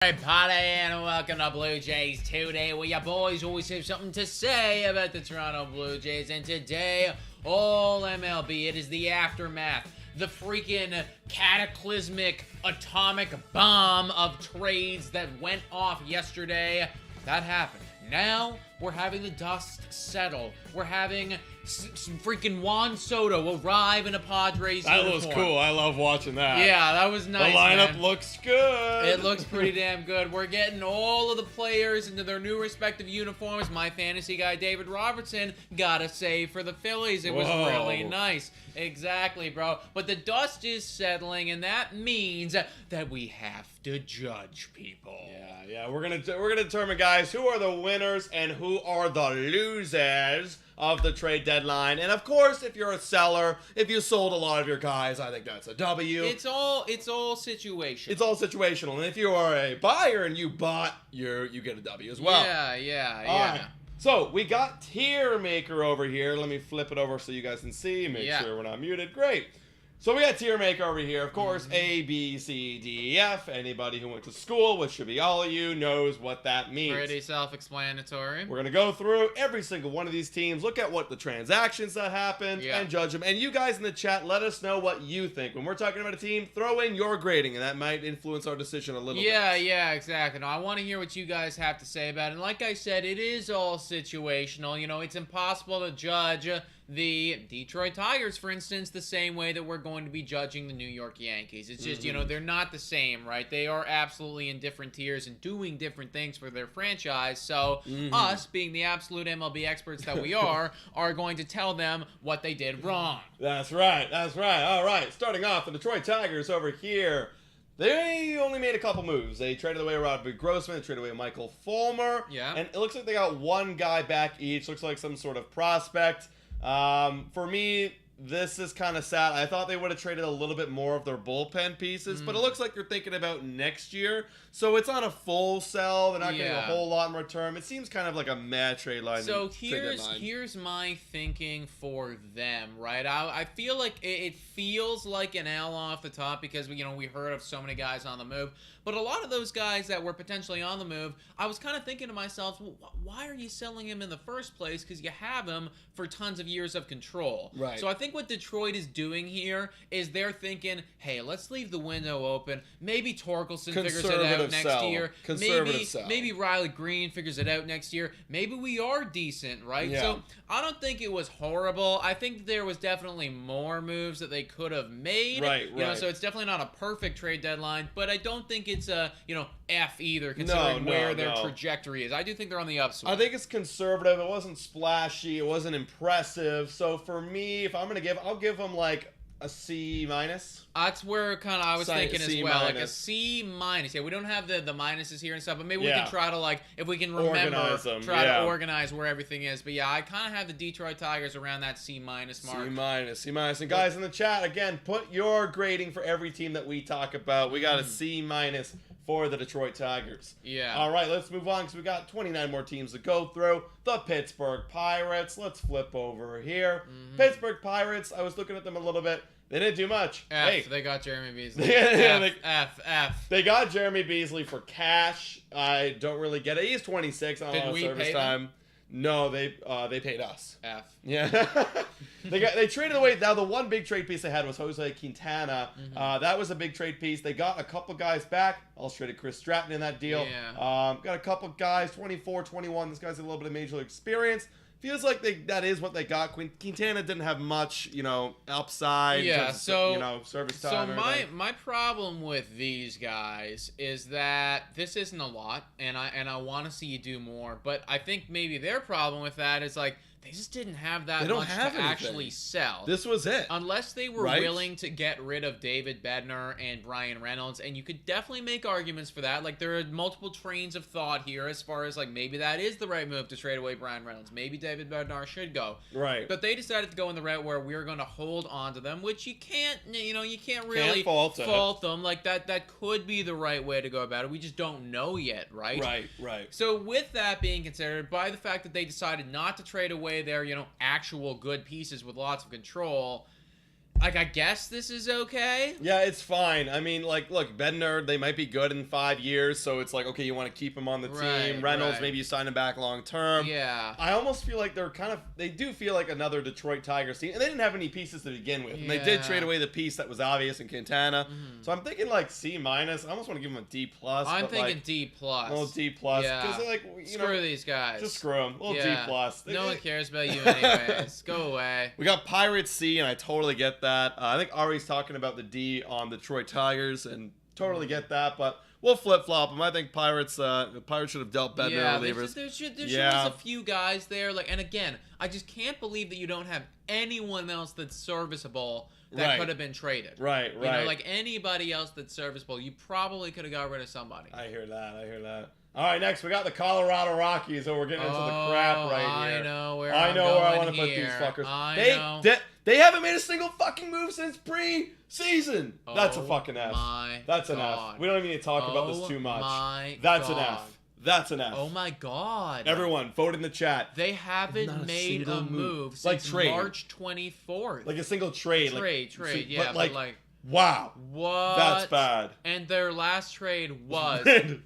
Everybody, and welcome to Blue Jays Today, where your boys always have something to say about the Toronto Blue Jays. And today, all MLB, it is the aftermath, the freaking cataclysmic atomic bomb of trades that went off yesterday. That happened. Now, we're having the dust settle. We're having some freaking Juan Soto arrive in a Padres uniform. That was cool. I love watching that. Yeah, that was nice. The lineup man. looks good. It looks pretty damn good. We're getting all of the players into their new respective uniforms. My fantasy guy, David Robertson, got a save for the Phillies. It was really nice. Exactly, bro. But the dust is settling, and that means that we have to judge people. Yeah. We're gonna determine, guys, who are the winners and who are the losers of the trade deadline. And of course, if you're a seller, if you sold a lot of your guys, I think that's a W. It's all situational. It's all situational. And if you are a buyer and you bought, you get a W as well. Yeah. All right. So we got Tier Maker over here. Let me flip it over so you guys can see. Make sure we're not muted. Great. So we got Tier Maker over here. Of course, A, B, C, D, E, F. Anybody who went to school, which should be all of you, knows what that means. Pretty self-explanatory. We're going to go through every single one of these teams, look at what the transactions that happened, and judge them. And you guys in the chat, let us know what you think. When we're talking about a team, throw in your grading, and that might influence our decision a little bit. Yeah, exactly. No, I want to hear what you guys have to say about it. And like I said, it is all situational. You know, it's impossible to judge the Detroit Tigers, for instance, the same way that we're going to be judging the New York Yankees. It's just, you know, they're not the same, right? They are absolutely in different tiers and doing different things for their franchise. So us, being the absolute MLB experts that we are going to tell them what they did wrong. That's right. All right, starting off, the Detroit Tigers over here. They only made a couple moves. They traded away Roderick Grossman, traded away Michael Fulmer. Yeah. And it looks like they got one guy back each. Looks like some sort of prospect. For me, this is kind of sad. I thought they would have traded a little bit more of their bullpen pieces, but it looks like they're thinking about next year. So it's not a full sell. They're not getting a whole lot in return. It seems kind of like a mad trade line. So here's my thinking for them, right? I feel like it feels like an L off the top because we heard of so many guys on the move. But a lot of those guys that were potentially on the move, I was kind of thinking to myself, well, why are you selling him in the first place? Because you have him for tons of years of control. Right. So I think what Detroit is doing here is they're thinking, hey, let's leave the window open. Maybe Torkelson figures it out next year. Maybe Riley Green figures it out next year. Maybe we are decent, right? Yeah. So I don't think it was horrible. I think there was definitely more moves that they could have made. Right. You know, so it's definitely not a perfect trade deadline, but I don't think it's a, F either, considering where their trajectory is. I do think they're on the upswing. I think it's conservative. It wasn't splashy. It wasn't impressive. So for me, if I'm going to give, I'll give them like a C-. That's where kind of I was thinking as well, like a C-. Yeah, we don't have the minuses here and stuff, but maybe we can try to, like, if we can remember, to organize where everything is. But yeah, I kind of have the Detroit Tigers around that C- mark. C-. And guys in the chat, again, put your grading for every team that we talk about. We got a C- for the Detroit Tigers. Yeah. All right, let's move on because we got 29 more teams to go through. The Pittsburgh Pirates. Let's flip over here. Pittsburgh Pirates, I was looking at them a little bit. They didn't do much. They got Jeremy Beasley. F. They got Jeremy Beasley for cash. I don't really get it. He's 26. I don't know service time. No, they paid us. F. Yeah. They traded away. Now the one big trade piece they had was Jose Quintana. That was a big trade piece. They got a couple guys back. Also traded Chris Stratton in that deal. Yeah. Got a couple guys, 24, 21. This guy's a little bit of major league experience. Feels like that is what they got. Quintana didn't have much, upside. Yeah, so service time. So my problem with these guys is that this isn't a lot, and I want to see you do more. But I think maybe their problem with that is like they just didn't have that much to actually sell. This was it. Unless they were willing to get rid of David Bednar and Brian Reynolds, and you could definitely make arguments for that. Like, there are multiple trains of thought here as far as, like, maybe that is the right move to trade away Brian Reynolds. Maybe David Bednar should go. Right. But they decided to go in the route where we're going to hold on to them, which you can't really fault them. Like, that could be the right way to go about it. We just don't know yet, right? Right. So with that being considered, by the fact that they decided not to trade away their, actual good pieces with lots of control, Like, I guess this is okay. Yeah, it's fine. I mean, like, look, Bednar, they might be good in 5 years, so it's like, okay, you want to keep him on the team. Reynolds, maybe you sign him back long term. Yeah. I almost feel like they do feel like another Detroit Tigers team, and they didn't have any pieces to begin with. And they did trade away the piece that was obvious in Quintana. So I'm thinking like C-. I almost want to give them a D+. I'm thinking like, D+. A little D+. Yeah. Because like, screw these guys. Just screw them. A little D+. No one cares about you anyways. Go away. We got Pirates C, and I totally get that. I think Ari's talking about the D on the Detroit Tigers, and totally get that, but we'll flip-flop them. I think Pirates should have dealt Bednar relievers. There should a few guys there. Like, and again, I just can't believe that you don't have anyone else that's serviceable that could have been traded. Right. You know, like anybody else that's serviceable, you probably could have got rid of somebody. I hear that. All right, next we got the Colorado Rockies. So we're getting into the crap right here. I know where I want to put these fuckers. They haven't made a single fucking move since pre-season. That's a fucking F. That's an F. We don't even need to talk about this too much. That's an F. That's an F. Oh my god. Everyone, vote in the chat. They haven't made a move since March 24th. Like a single trade. Trade, yeah. But like wow. What? That's bad. And their last trade was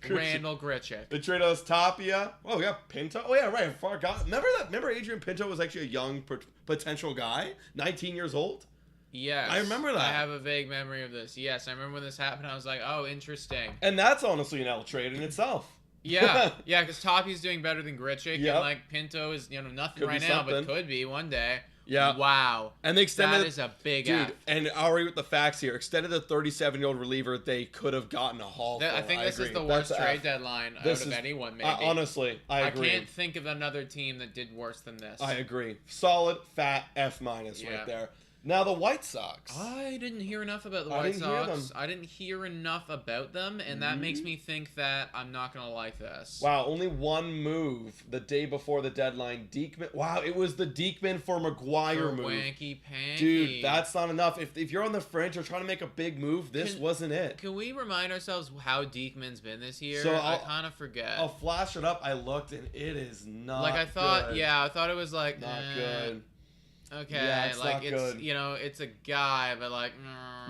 Randall Grichuk. They traded us Tapia. Oh, we got Pinto. Oh, yeah, right. I forgot. Remember Adrian Pinto was actually a young potential guy? 19 years old? Yes. I remember that. I have a vague memory of this. Yes, I remember when this happened. I was like, oh, interesting. And that's honestly an L trade in itself. Yeah, because Tapia's doing better than Grichuk, and like Pinto is nothing could right now, but could be one day. Yeah. Wow. And they extended. That is a big F. And Ari with the facts here. Extended the 37-year-old reliever they could have gotten a haul for. I think this is the worst trade deadline out of anyone, maybe. Honestly, I agree. I can't think of another team that did worse than this. I agree. Solid, fat F- right there. Now the White Sox. I didn't hear enough about the White Sox. I didn't hear enough about them, and that makes me think that I'm not going to like this. Wow, only one move the day before the deadline. Diekman. Wow, it was the Diekman for McGuire move. Wanky panky. Dude, that's not enough. If you're on the fringe or trying to make a big move, this wasn't it. Can we remind ourselves how Diekman's been this year? So I kind of forget. I'll flash it up. I looked, and it is not like I thought. good. Yeah, I thought it was like not good. Okay, yeah, it's like not it's good. It's a guy, but like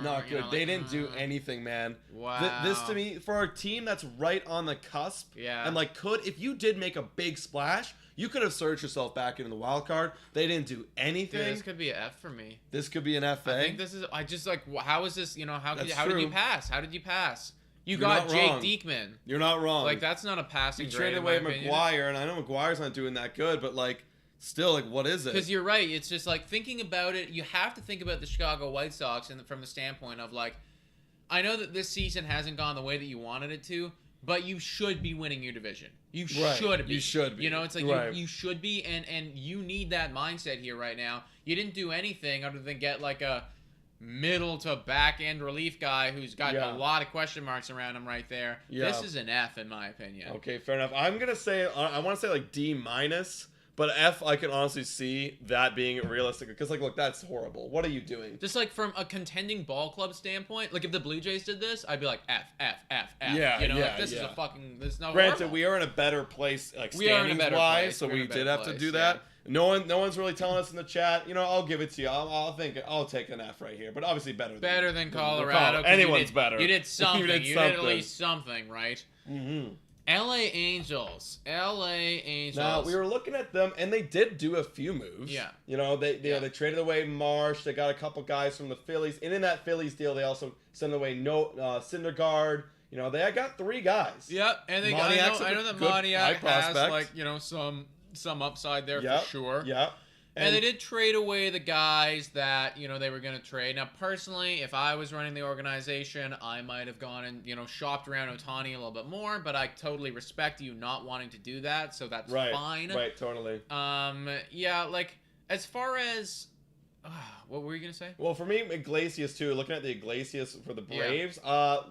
not good. They didn't do anything, man. Wow. This to me, for a team that's right on the cusp, and like if you did make a big splash, you could have surged yourself back into the wild card. They didn't do anything. Dude, this could be an F for me. This could be an F. I think this is. I just like. How is this? How did you pass? How did you pass? You're got Jake wrong. Diekman. You're not wrong. Like that's not a passing grade. You traded away McGuire, and I know McGuire's not doing that good, but like. Still, like, what is it? Because you're right. It's just, like, thinking about it, you have to think about the Chicago White Sox from the standpoint of, like, I know that this season hasn't gone the way that you wanted it to, but you should be winning your division. You should be. You should be. It's like you should be, and you need that mindset here right now. You didn't do anything other than get, like, a middle to back end relief guy who's got a lot of question marks around him right there. Yeah. This is an F, in my opinion. Okay, fair enough. I'm going to say, I want to say, like, D-. But F, I can honestly see that being realistic. Because, like, look, that's horrible. What are you doing? Just, like, from a contending ball club standpoint, like, if the Blue Jays did this, I'd be like, F. Yeah, like, this is a fucking, this is not Granted, horrible. we are in a better place, like, standings-wise, so we did have to do that. No one's really telling us in the chat. I'll give it to you. I'll take an F right here. But obviously better than Colorado. Anyone's better. You did something. You did at least something, right? Mm-hmm. LA Angels. Now, we were looking at them, and they did do a few moves. Yeah. They traded away Marsh. They got a couple guys from the Phillies. And in that Phillies deal, they also sent away Syndergaard. They got 3 guys. Yep. And I know that Moniak has, like, some upside there for sure. Yeah. And they did trade away the guys that, they were going to trade. Now, personally, if I was running the organization, I might have gone and, shopped around Ohtani a little bit more, but I totally respect you not wanting to do that, so that's fine. Right, totally. Yeah, like, as far as... what were you going to say? Well, for me, Iglesias, too. Looking at the Iglesias for the Braves.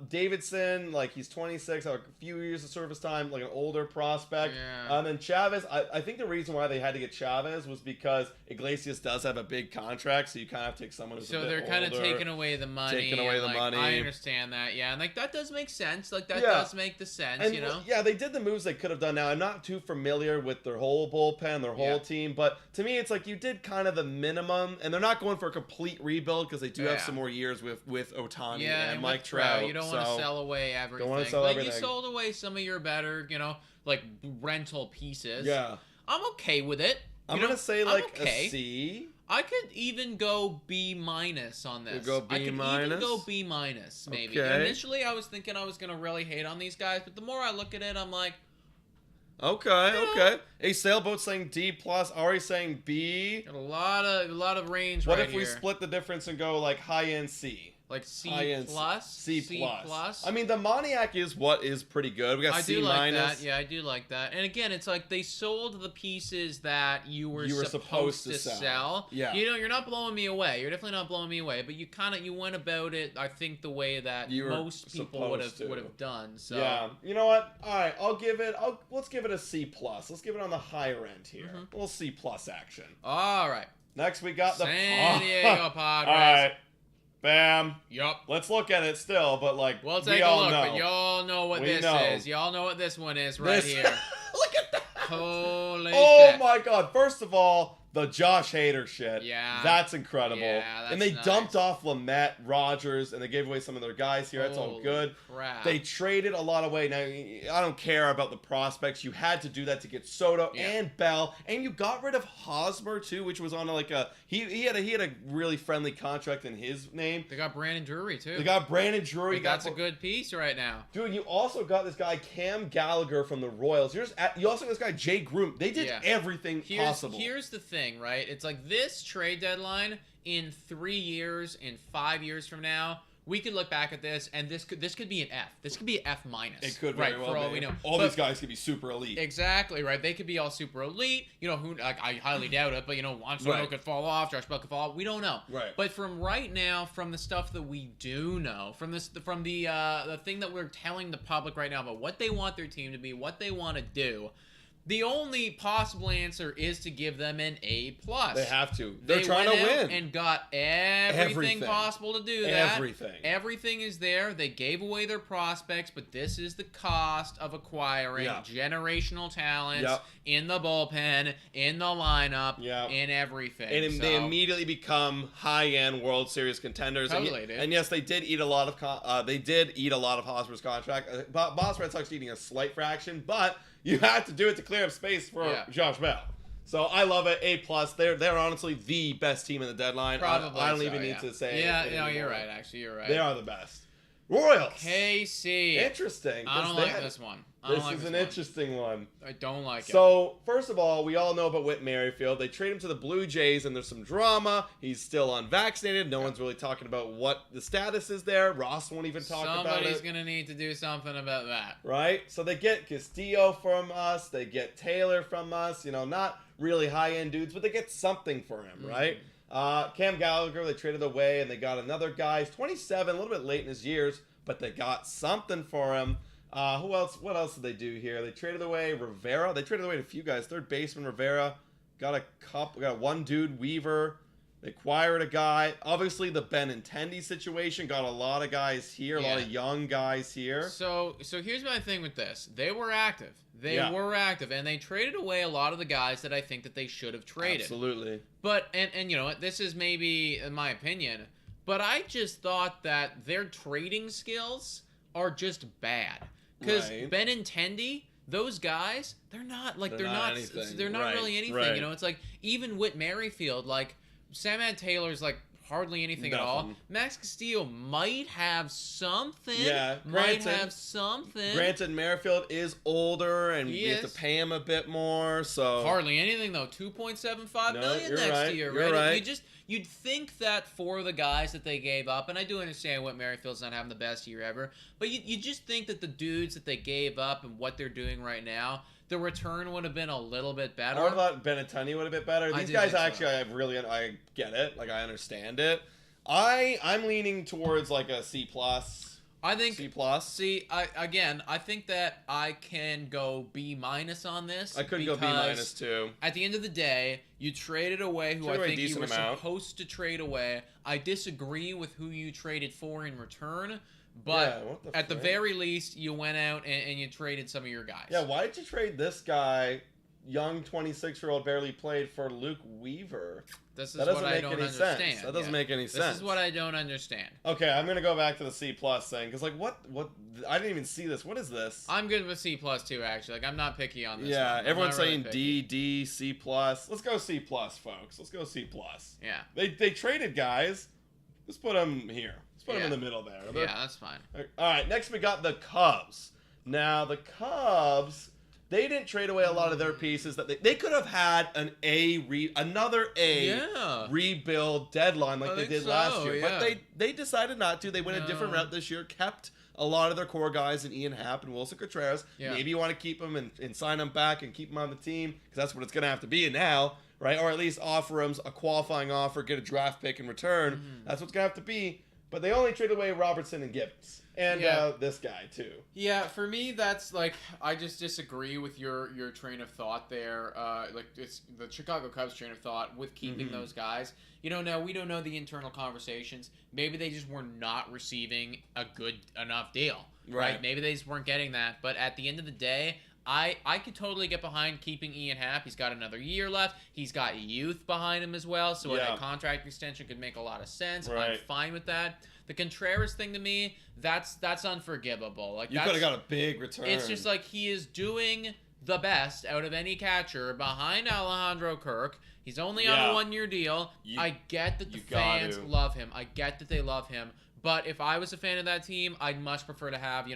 Davidson, like, he's 26, had a few years of service time, like an older prospect. Yeah. And then Chavez, I think the reason why they had to get Chavez was because Iglesias does have a big contract, so you kind of have to take someone who's a bit older. So they're kind of taking away the money. I understand that, yeah. And, like, that does make sense. Like, that does make the sense, and, yeah, they did the moves they could have done. Now, I'm not too familiar with their whole bullpen, their whole team, but to me, it's like you did kind of the minimum, and they're not going for a complete rebuild because they do have some more years with Ohtani and Mike Trout. You don't want to sell away everything. Don't want to sell everything. You sold away some of your better, like rental pieces. Yeah. I'm okay with it. I'm going to say like a C. I could even go B- on this. Go B-? I could even go B- maybe. Okay. Initially, I was thinking I was going to really hate on these guys, but the more I look at it, I'm like, Okay. A Sailboat saying D+, Ari saying B. got a lot of range What right if we here. split the difference and go like high-end C? Like C+? C+. I mean, the Moniac is pretty good. We got C-. Like that. Yeah, I do like that. And again, it's like they sold the pieces that you were supposed to sell. Yeah. You're not blowing me away. You're definitely not blowing me away. But you went about it, I think, the way that most people would have done. So yeah. You know what? All right, let's give it a C+. Let's give it on the higher end here. A little C+ action. All right. Next, we got the San Diego Padres. All right. Bam. Yup. Let's look at it still, but like we'll take a look, but y'all know what this is. Y'all know what this one is right here. Look at that. Holy shit. shit. My God. First of all, the Josh Hader shit. Yeah. That's incredible. Yeah, that's and they nice. dumped off Lamet, Rogers, and they gave away some of their guys here. That's all good. Crap. They traded a lot away. Now, I don't care about the prospects. You had to do that to get Soto and Bell, and you got rid of Hosmer too, which was on he had a really friendly contract in his name. They got Brandon Drury too. That's a good piece right now. Dude, you also got this guy Cam Gallagher from the Royals. You also got this guy Jay Groom. They did everything possible. Here's the thing, right? It's like this trade deadline in 3 years, in 5 years from now, we could look back at this, and this could be an F. This could be an F-. It could very well for all be. we know. These guys could be super elite. Exactly, right? They could be all super elite. I highly doubt it, but Juan Soto could fall off, Josh Bell could fall off. We don't know. Right. But from right now, from the stuff that we do know, from the thing that we're telling the public right now about what they want their team to be, what they want to do, the only possible answer is to give them an A+. They have to. They're trying to win. And got everything possible to do that. Everything is there. They gave away their prospects, but this is the cost of acquiring generational talents in the bullpen, in the lineup, in everything. And they immediately become high-end World Series contenders. Totally, and yes, they did eat a lot of Hosmer's contract. Boss Red Sox eating a slight fraction, but you have to do it to clear up space for Josh Bell. So I love it. A+. They're honestly the best team in the deadline. Probably I don't even need to say anything no, you're anymore. right. Actually, you're right. They are the best. Royals. KC. Interesting. I don't like this one. This is an interesting one. I don't like it. So, first of all, we all know about Whit Merrifield. They trade him to the Blue Jays, and there's some drama. He's still unvaccinated. No one's really talking about what the status is there. Ross won't even talk about it. Somebody's going to need to do something about that. Right? So they get Castillo from us. They get Taylor from us. Not really high-end dudes, but they get something for him, right? Cam Gallagher, they traded away, and they got another guy. He's 27, a little bit late in his years, but they got something for him. Who else? What else did they do here? They traded away Rivera. They traded away a few guys. Third baseman Rivera. Got one dude, Weaver. They acquired a guy. Obviously, the Benintendi situation got a lot of guys here, a lot of young guys here. So here's my thing with this. They were active. Were active, and they traded away a lot of the guys that I think that they should have traded. Absolutely. But and you know what? This is maybe my opinion, but I just thought that their trading skills are just bad. Because Benintendi, those guys, they're not really anything. Right. It's like even Whit Merrifield, like Sam Taylor's like hardly anything at all. Max Castillo might have something. Yeah, Granted, Merrifield is older, and we have to pay him a bit more. So hardly anything though. $2.75 million next year, right? Right. You'd think that for the guys that they gave up, and I do understand what Merrifield's not having the best year ever, but you just think that the dudes that they gave up and what they're doing right now, the return would have been a little bit better. I thought Benintendi would have been better. These guys actually, I get it. Like, I understand it. I'm leaning towards like a C+. I think C+. See, I think that I can go B- on this. I could go B- too. At the end of the day, you traded away who I think you were supposed to trade away. I disagree with who you traded for in return, but the very least, you went out and you traded some of your guys. Yeah, why did you trade this guy young 26-year-old barely played for Luke Weaver. This is That doesn't what I make don't any understand. sense. That doesn't make any sense. This is what I don't understand. Okay, I'm gonna go back to the C+ thing because like what I didn't even see this. What is this? I'm good with C+ too, actually. Like I'm not picky on this. Yeah, one. everyone's really saying picky. D, C+. Let's go C+, folks. Let's go C+. Yeah. They traded guys. Let's put them here. Let's put them in the middle there. Yeah, that's fine. All right, next we got the Cubs. Now the Cubs, they didn't trade away a lot of their pieces that they could have had another rebuild deadline like they did last year. Yeah. But they decided not to. They went a different route this year, kept a lot of their core guys in Ian Happ and Wilson Contreras. Yeah. Maybe you want to keep them and sign them back and keep them on the team because that's what it's going to have to be now, right? Or at least offer them a qualifying offer, get a draft pick in return. Mm-hmm. That's what's going to have to be. But they only traded away Robertson and Gibbons. And this guy, too. Yeah, for me, that's like, I just disagree with your train of thought there. Like, it's the Chicago Cubs train of thought with keeping those guys. You know, now we don't know the internal conversations. Maybe they just were not receiving a good enough deal. Right? Maybe they just weren't getting that. But at the end of the day, I could totally get behind keeping Ian Happ. He's got another year left. He's got youth behind him as well, so a contract extension could make a lot of sense. I'm fine with that. The Contreras thing to me, that's unforgivable. Like you could have got a big return. It's just like he is doing the best out of any catcher behind Alejandro Kirk. He's only on a 1-year deal. I get that the fans love him. I get that they love him. But if I was a fan of that team, I'd much prefer to have,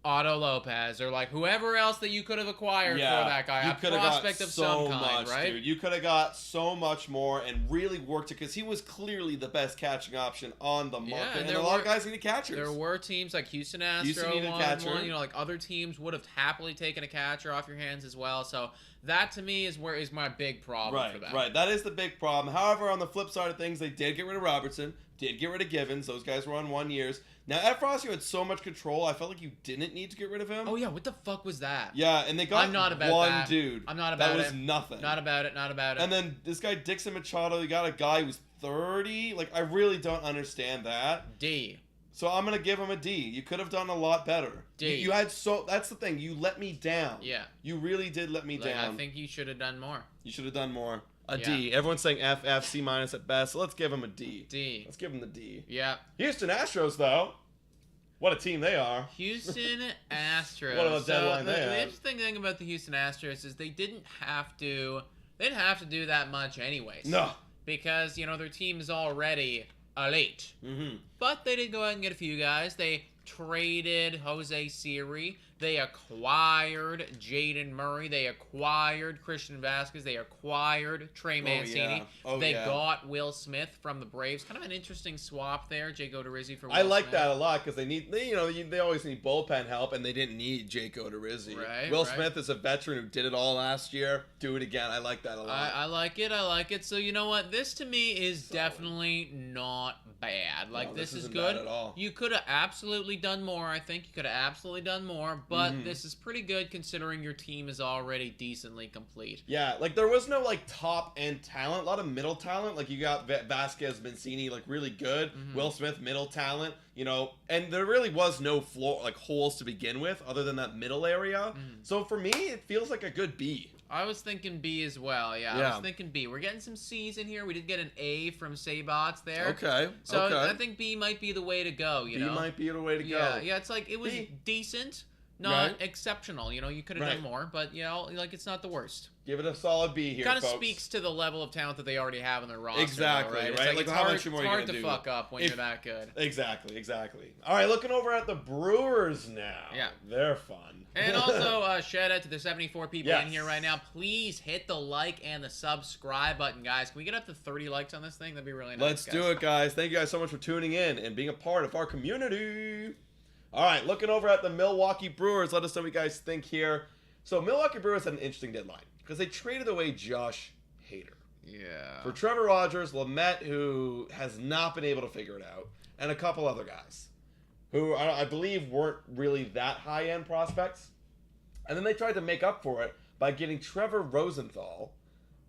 Otto Lopez or like whoever else that you could have acquired for that guy. You could have got prospect of so some kind, much, right? dude. You could have got so much more and really worked it because he was clearly the best catching option on the market. And a lot of guys needed catchers. There were teams like Houston Astros, needed a catcher. like other teams would have happily taken a catcher off your hands as well. So that to me is my big problem for that. Right, that is the big problem. However, on the flip side of things, they did get rid of Robertson, did get rid of Givens. Those guys were on 1 years. Now, Ed Frost, you had so much control, I felt like you didn't need to get rid of him. Oh, yeah, what the fuck was that? Yeah, and they got I'm not about one that. dude. I'm not about that it. was nothing. Not about it. And then this guy, Dixon Machado, you got a guy who's 30. Like, I really don't understand that. D. So I'm going to give him a D. You could have done a lot better. D. You had that's the thing. You let me down. Yeah. You really did let me down. I think you should have done more. You should have done more. A D. Everyone's saying F, F, C- at best. So let's give him a D. D. Let's give him the D. Yeah. Houston Astros, though. What a team they are. Houston Astros. What a deadline they The had. interesting thing about the Houston Astros is they didn't have to do that much anyways. No. Because, their team is already elite. Mm-hmm. But they did go out and get a few guys. They traded Jose Siri. They acquired Jaden Murray. They acquired Christian Vasquez. They acquired Trey Mancini. They got Will Smith from the Braves. Kind of an interesting swap there. Jake Odorizzi for Will I like Smith. that a lot because they always need bullpen help, and they didn't need Jake Odorizzi. Will Smith is a veteran who did it all last year. Do it again. I like that a lot. I like it. So you know what? This to me is definitely not bad. Like, this is good. Bad at all. You could have absolutely done more. I think you could have absolutely done more. But this is pretty good considering your team is already decently complete. Yeah, like there was no top end talent, a lot of middle talent. Like you got Vasquez, Mancini, like really good. Will Smith, middle talent. And there really was no floor holes to begin with, other than that middle area. So for me, it feels like a good B. I was thinking B as well. Yeah, I was thinking B. We're getting some C's in here. We did get an A from Sabots there. Okay. So I think B might be the way to go. B might be the way to go. Yeah. It's like it was decent. Not exceptional. You could have done more, but it's not the worst. Give it a solid B here, Kind of folks. speaks to the level of talent that they already have in their roster. Exactly, though, right? right? It's How much more are you hard gonna to do? fuck up when you're that good. Exactly. All right, looking over at the Brewers now. Yeah. They're fun. And also, shout out to the 74 people in here right now. Please hit the like and the subscribe button, guys. Can we get up to 30 likes on this thing? That'd be really nice. Let's do it, guys. Thank you guys so much for tuning in and being a part of our community. All right, looking over at the Milwaukee Brewers, let us know what you guys think here. So, Milwaukee Brewers had an interesting deadline because they traded away Josh Hader. Yeah. For Trevor Rogers, Lamet, who has not been able to figure it out, and a couple other guys who I believe weren't really that high-end prospects. And then they tried to make up for it by getting Trevor Rosenthal,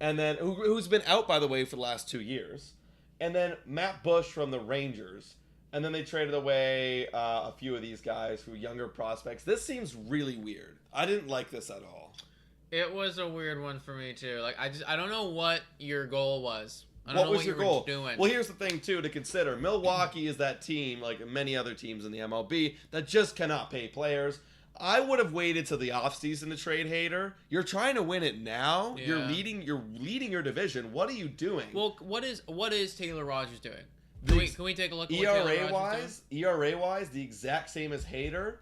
and then who's been out, by the way, for the last 2 years, and then Matt Bush from the Rangers. And then they traded away a few of these guys who were younger prospects. This seems really weird. I didn't like this at all. It was a weird one for me too. Like I don't know what your goal was. I don't What know was what your you were goal? doing. Well, here's the thing too to consider. Milwaukee is that team, like many other teams in the MLB, that just cannot pay players. I would have waited till the offseason to trade Hader. You're trying to win it now. Yeah. You're leading your division. What are you doing? Well, what is Taylor Rogers doing? The- Can we take a look at what Taylor Rogers is doing? ERA wise, the exact same as Hader,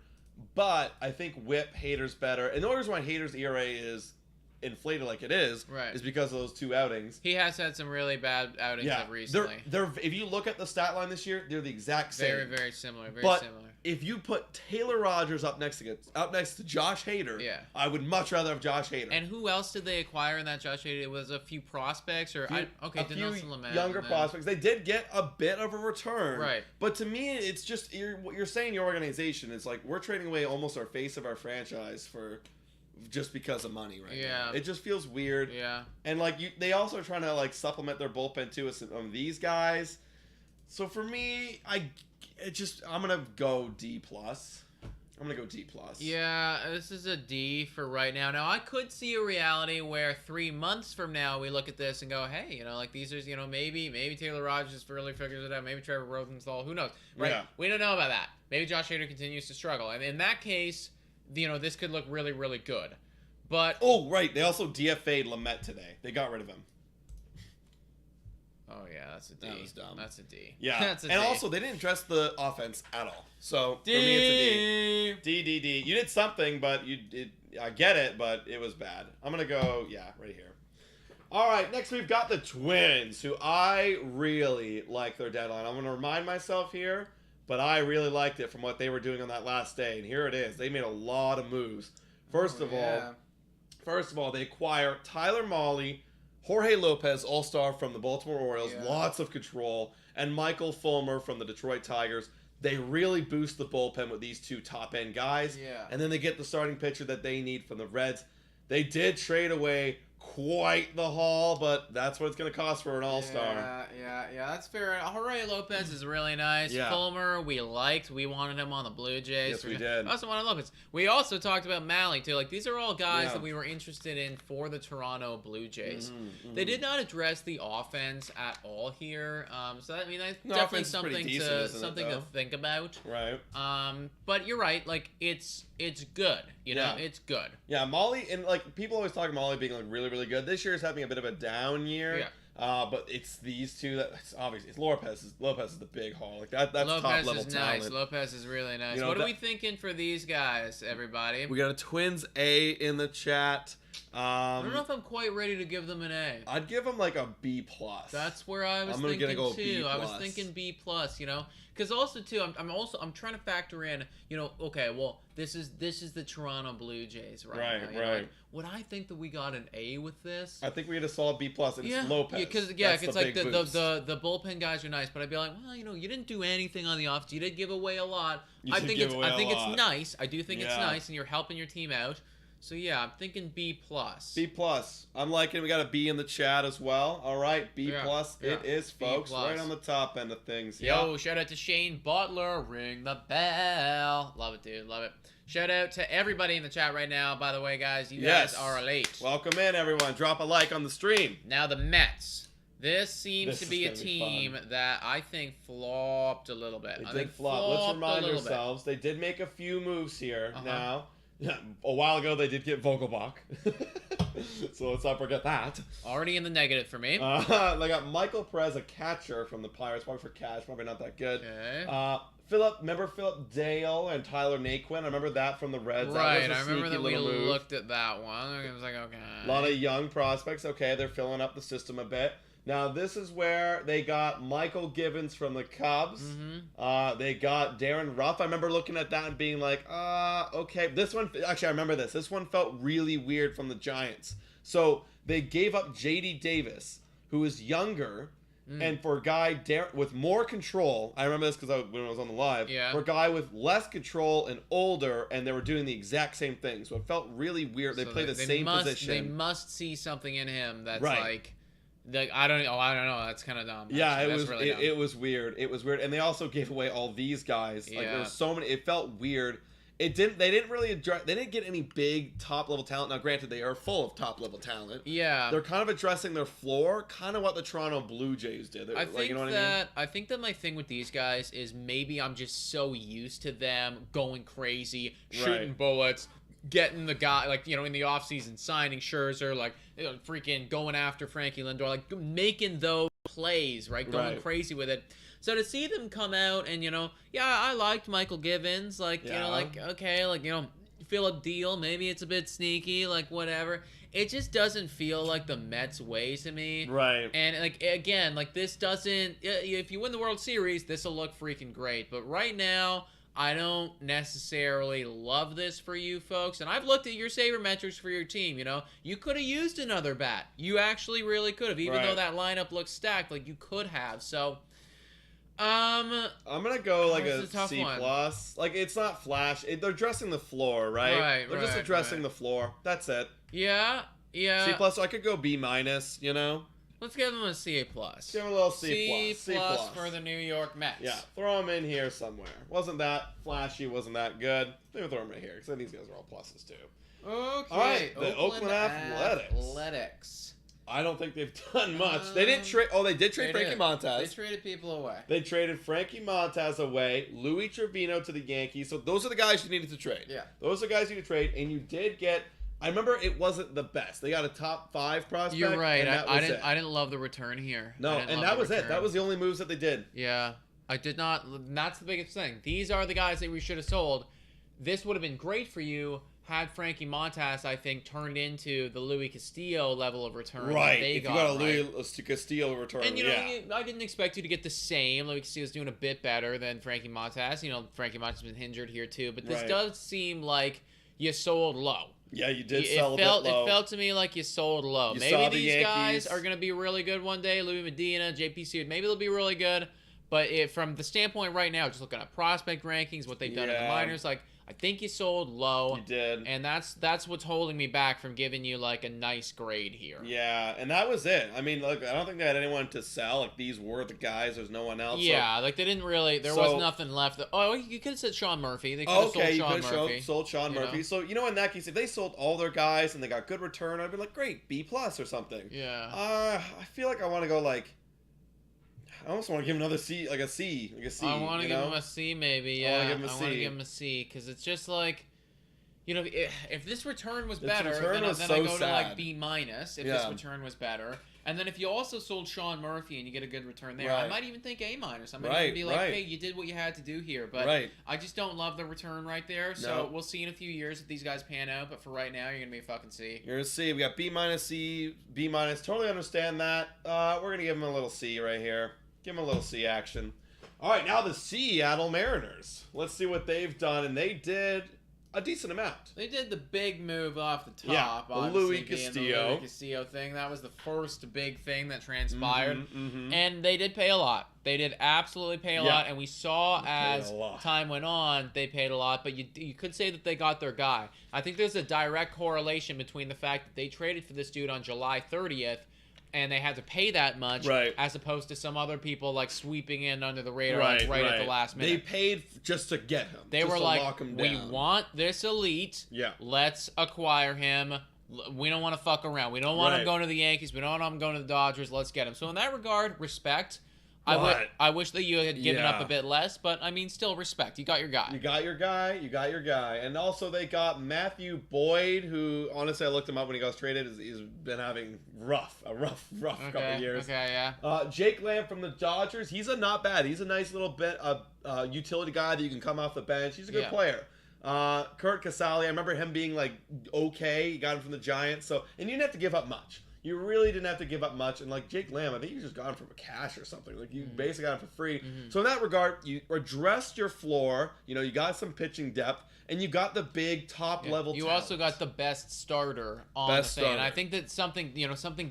but I think WHIP Hader's better. And the only reason why Hader's ERA is inflated like it is Right. because of those two outings. He has had some really bad outings Yeah, recently. they're if you look at the stat line this year, they're the exact same. Very, very similar. Very But similar. if you put Taylor Rogers up next to Josh Hader, Yeah. I would much rather have Josh Hader. And who else did they acquire in that Josh Hader? It was a few prospects or a few Nelson Lamet, younger and then- prospects. They did get a bit of a return, Right. But to me, it's just what you're saying. Your organization is like we're trading away almost our face of our franchise for just because of money, right? Yeah. Now. It just feels weird. Yeah. And like they also are trying to like supplement their bullpen too with some of these guys. So for me, I'm gonna go D plus. I'm gonna go D plus. Yeah, this is a D for right now. Now I could see a reality where 3 months from now we look at this and go, hey, like these are, maybe Taylor Rogers really figures it out. Maybe Trevor Rosenthal. Who knows? Right? Yeah. We don't know about that. Maybe Josh Hader continues to struggle, and in that case, this could look really, really good. But Oh right, they also DFA'd Lamet today. They got rid of him. oh yeah, that's a D. That was dumb. That's a D. Yeah, That's a and D. also they didn't address the offense at all. So D. for me, it's a D. D. You did something, but I get it, but it was bad. I'm gonna go, right here. All right, next we've got the Twins, who I really like their deadline. I'm gonna remind myself here, but I really liked it from what they were doing on that last day, and here it is. They made a lot of moves. First of all, they acquire Tyler Mahle, Jorge Lopez, all-star from the Baltimore Orioles, lots of control, and Michael Fulmer from the Detroit Tigers. They really boost the bullpen with these two top-end guys, and then they get the starting pitcher that they need from the Reds. They did trade away quite the haul, but that's what it's going to cost for an all-star. Yeah, that's fair. Jorge Lopez is really nice. Yeah. Fulmer, we liked. We wanted him on the Blue Jays. Yes, we did. I also wanted Lopez. We also talked about Mahle, too. Like, these are all guys Yeah. that we were interested in for the Toronto Blue Jays. Mhm. They did not address the offense at all here. So, that's The definitely offense is pretty something decent, to isn't it, something to though? think about. Right. But you're right. Like, it's good. Yeah. It's good. Yeah, Mahle, and like people always talk Mahle being like really, really good. This year is having a bit of a down year. Yeah. But it's these two that it's Lopez. Lopez is the big haul. Like that's Lopez top level is talent. nice. Lopez is really nice. You know, what are we thinking for these guys, everybody? We got a Twins A in the chat. I don't know if I'm quite ready to give them an A. I'd give them like a B plus. That's where I was I'm thinking gonna go too. B+. I was thinking B plus. Because also too, I'm trying to factor in. Okay, well, this is the Toronto Blue Jays right now. Right. Like, would I think that we got an A with this? I think we had a solid B plus, and it's Lopez. Because That's it's the like big boost. the bullpen guys are nice, but I'd be like, well, you didn't do anything on the offense. You did give away a lot. I think it's nice. I do think it's nice, and you're helping your team out. So yeah, I'm thinking B plus. B plus. I'm liking. We got a B in the chat as well. All right, B plus. Yeah. It is, B folks. plus. Right on the top end of things. Yo, shout out to Shane Butler. Ring the bell. Love it, dude. Love it. Shout out to everybody in the chat right now. By the way, guys, you guys are late. Welcome in, everyone. Drop a like on the stream. Now the Mets. This seems to be a gonna be team that I think flopped a little bit. They did flop. Let's remind ourselves. They did make a few moves here. Now, a while ago, they did get Vogelbach. So let's not forget that. Already in the negative for me. They got Michael Perez, a catcher from the Pirates. Probably for cash. Probably not that good. Okay. Remember Philip Dale and Tyler Naquin? I remember that from the Reds. Right, That was a I remember sneaky that we little move. looked at that one. It was like, okay. A lot of young prospects. Okay, they're filling up the system a bit. Now, this is where they got Michael Givens from the Cubs. Mm-hmm. They got Darren Ruff. I remember looking at that and being like, okay. This one, actually, I remember this. This one felt really weird from the Giants. So they gave up J.D. Davis, who is younger, and for a guy with more control, I remember this because when I was on the live, for a guy with less control and older, and they were doing the exact same thing. So it felt really weird. They play the same position. They must see something in him that's right. like I don't know. That's kind of dumb. Yeah, actually. it was. Really dumb. It was weird. It was weird, and they also gave away all these guys. Like there were so many. It felt weird, They didn't really address. They didn't get any big top level talent. Now, granted, they are full of top level talent. Yeah, they're kind of addressing their floor, kind of what the Toronto Blue Jays did. I think that my thing with these guys is maybe I'm just so used to them going crazy, shooting bullets, getting the guy, like, you know, in the offseason, signing Scherzer, like, you know, freaking going after Frankie Lindor, like making those plays, right, going crazy with it. So to see them come out and, you know, yeah, I liked Michael Givens, like, you know, like, okay, like, you know, Philip Deal, maybe it's a bit sneaky, like, whatever. It just doesn't feel like the Mets way to me. Right. And, like, again, like, this doesn't, if you win the World Series, this will look freaking great. But right now, I don't necessarily love this for you folks. And I've looked at your sabermetrics for your team, you know. You could have used another bat. You actually really could have. Even though that lineup looks stacked, like, you could have. So... I'm gonna go like a C+. One. Like, it's not flash. They're addressing the floor, right? They're just addressing the floor. That's it. Yeah. C+. I could go B-, you know. Let's give them a C+. Give them a little C+. C+ for the New York Mets. Yeah, throw them in here somewhere. Wasn't that flashy? Wasn't that good? Maybe throw them right here because these guys are all pluses too. Okay. All right, the Oakland Athletics. I don't think they've done much. They didn't trade. Oh, they did trade Frankie Montas. They traded people away. They traded Frankie Montas away, Louis Trevino to the Yankees. So those are the guys you needed to trade. Yeah. Those are the guys you need to trade, and you did get. I remember it wasn't the best. They got a top 5 prospect. You're right. I didn't love the return here. No, and that was it. That was the only moves that they did. Yeah, I did not. That's the biggest thing. These are the guys that we should have sold. This would have been great for you. Had Frankie Montas, I think, turned into the Louis Castillo level of return. Right. If you got a Louis Castillo return, and, you know, I didn't expect you to get the same. Louis Castillo's doing a bit better than Frankie Montas. You know, Frankie Montas has been injured here, too. But this does seem like you sold low. Yeah, you did sell a bit low. It felt to me like you sold low. Maybe these guys are going to be really good one day. Louis Medina, JP Seud, maybe they'll be really good. But from the standpoint right now, just looking at prospect rankings, what they've done in the minors, like, I think you sold low. You did. And that's what's holding me back from giving you, like, a nice grade here. Yeah, and that was it. I mean, look, I don't think they had anyone to sell. Like, these were the guys. There's no one else. Yeah, like, they didn't really... There was nothing left. Oh, you could have said Sean Murphy. They could have sold Sean Murphy. Sold Sean Murphy. So, you know, in that case, if they sold all their guys and they got good return, I'd be like, great, B+ or something. Yeah. I feel like I want to go, like... I almost want to give him another C, like a C. I want to give him a C, maybe. Yeah, I want to give him a C because it's just like, you know, if this return was better, then I go to like B-. If this return was better, and then if you also sold Sean Murphy and you get a good return there, I might even think A-. I might even be like, hey, you did what you had to do here, but I just don't love the return right there. So we'll see in a few years if these guys pan out. But for right now, you're gonna be a fucking C. You're a C. We got B-, C, B-. Totally understand that. We're gonna give him a little C right here. Give them a little C action. All right, now the Seattle Mariners. Let's see what they've done, and they did a decent amount. They did the big move off the top. Yeah, the Louis Castillo. The Louis Castillo thing. That was the first big thing that transpired. And they did pay a lot. They did absolutely pay a lot, and we saw as time went on, they paid a lot, but you could say that they got their guy. I think there's a direct correlation between the fact that they traded for this dude on July 30th, and they had to pay that much, as opposed to some other people like sweeping in under the radar at the last minute. They paid just to get him. They were like, we want this elite. Yeah. Let's acquire him. We don't want to fuck around. We don't want him going to the Yankees. We don't want him going to the Dodgers. Let's get him. So in that regard, respect. I wish that you had given up a bit less, but I mean, still respect. You got your guy. You got your guy. And also they got Matthew Boyd, who honestly I looked him up when he got traded. He's been having a rough couple of years. Okay, yeah. Jake Lamb from the Dodgers. He's not bad. He's a nice little bit utility guy that you can come off the bench. He's a good player. Kurt Casale, I remember him being like okay. He got him from the Giants. And you didn't have to give up much. You really didn't have to give up much. And like Jake Lamb, I think you just got him for cash or something. Like you basically got him for free. So in that regard, you addressed your floor. You know, you got some pitching depth, and you got the big top level. You also got the best starter on the thing. And I think that something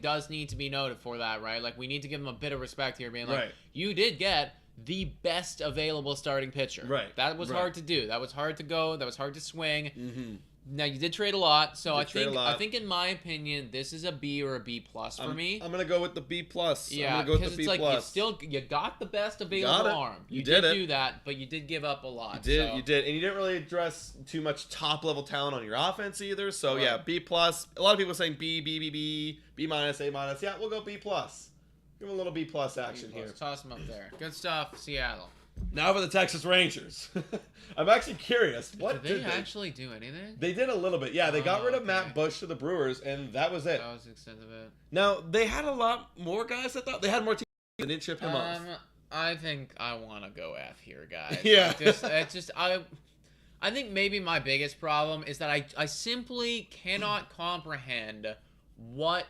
does need to be noted for that, right? Like we need to give him a bit of respect here, being like, you did get the best available starting pitcher. Right. That was hard to do. That was hard to go. That was hard to swing. Now you did trade a lot, so I I think in my opinion this is a B or a B plus for me. I'm gonna go with the B plus. Yeah, I'm gonna go with the B it's plus. like you got the best available arm. You did do that, but you did give up a lot. You did, and you didn't really address too much top level talent on your offense either. So Right. yeah, B plus. A lot of people are saying B minus, A minus. Yeah, we'll go B plus. Give them a little B plus action here. Toss them up there. Good stuff, Seattle. Now for the Texas Rangers. I'm actually curious. What did they actually do anything? They did a little bit. Yeah, they got rid of okay. Matt Bush to the Brewers, and that was it. That was the extent of it. Now, they had a lot more guys, I thought. They had more teams. They didn't ship him off. I think I want to go F here, guys. Yeah. I think maybe my biggest problem is that I simply cannot comprehend what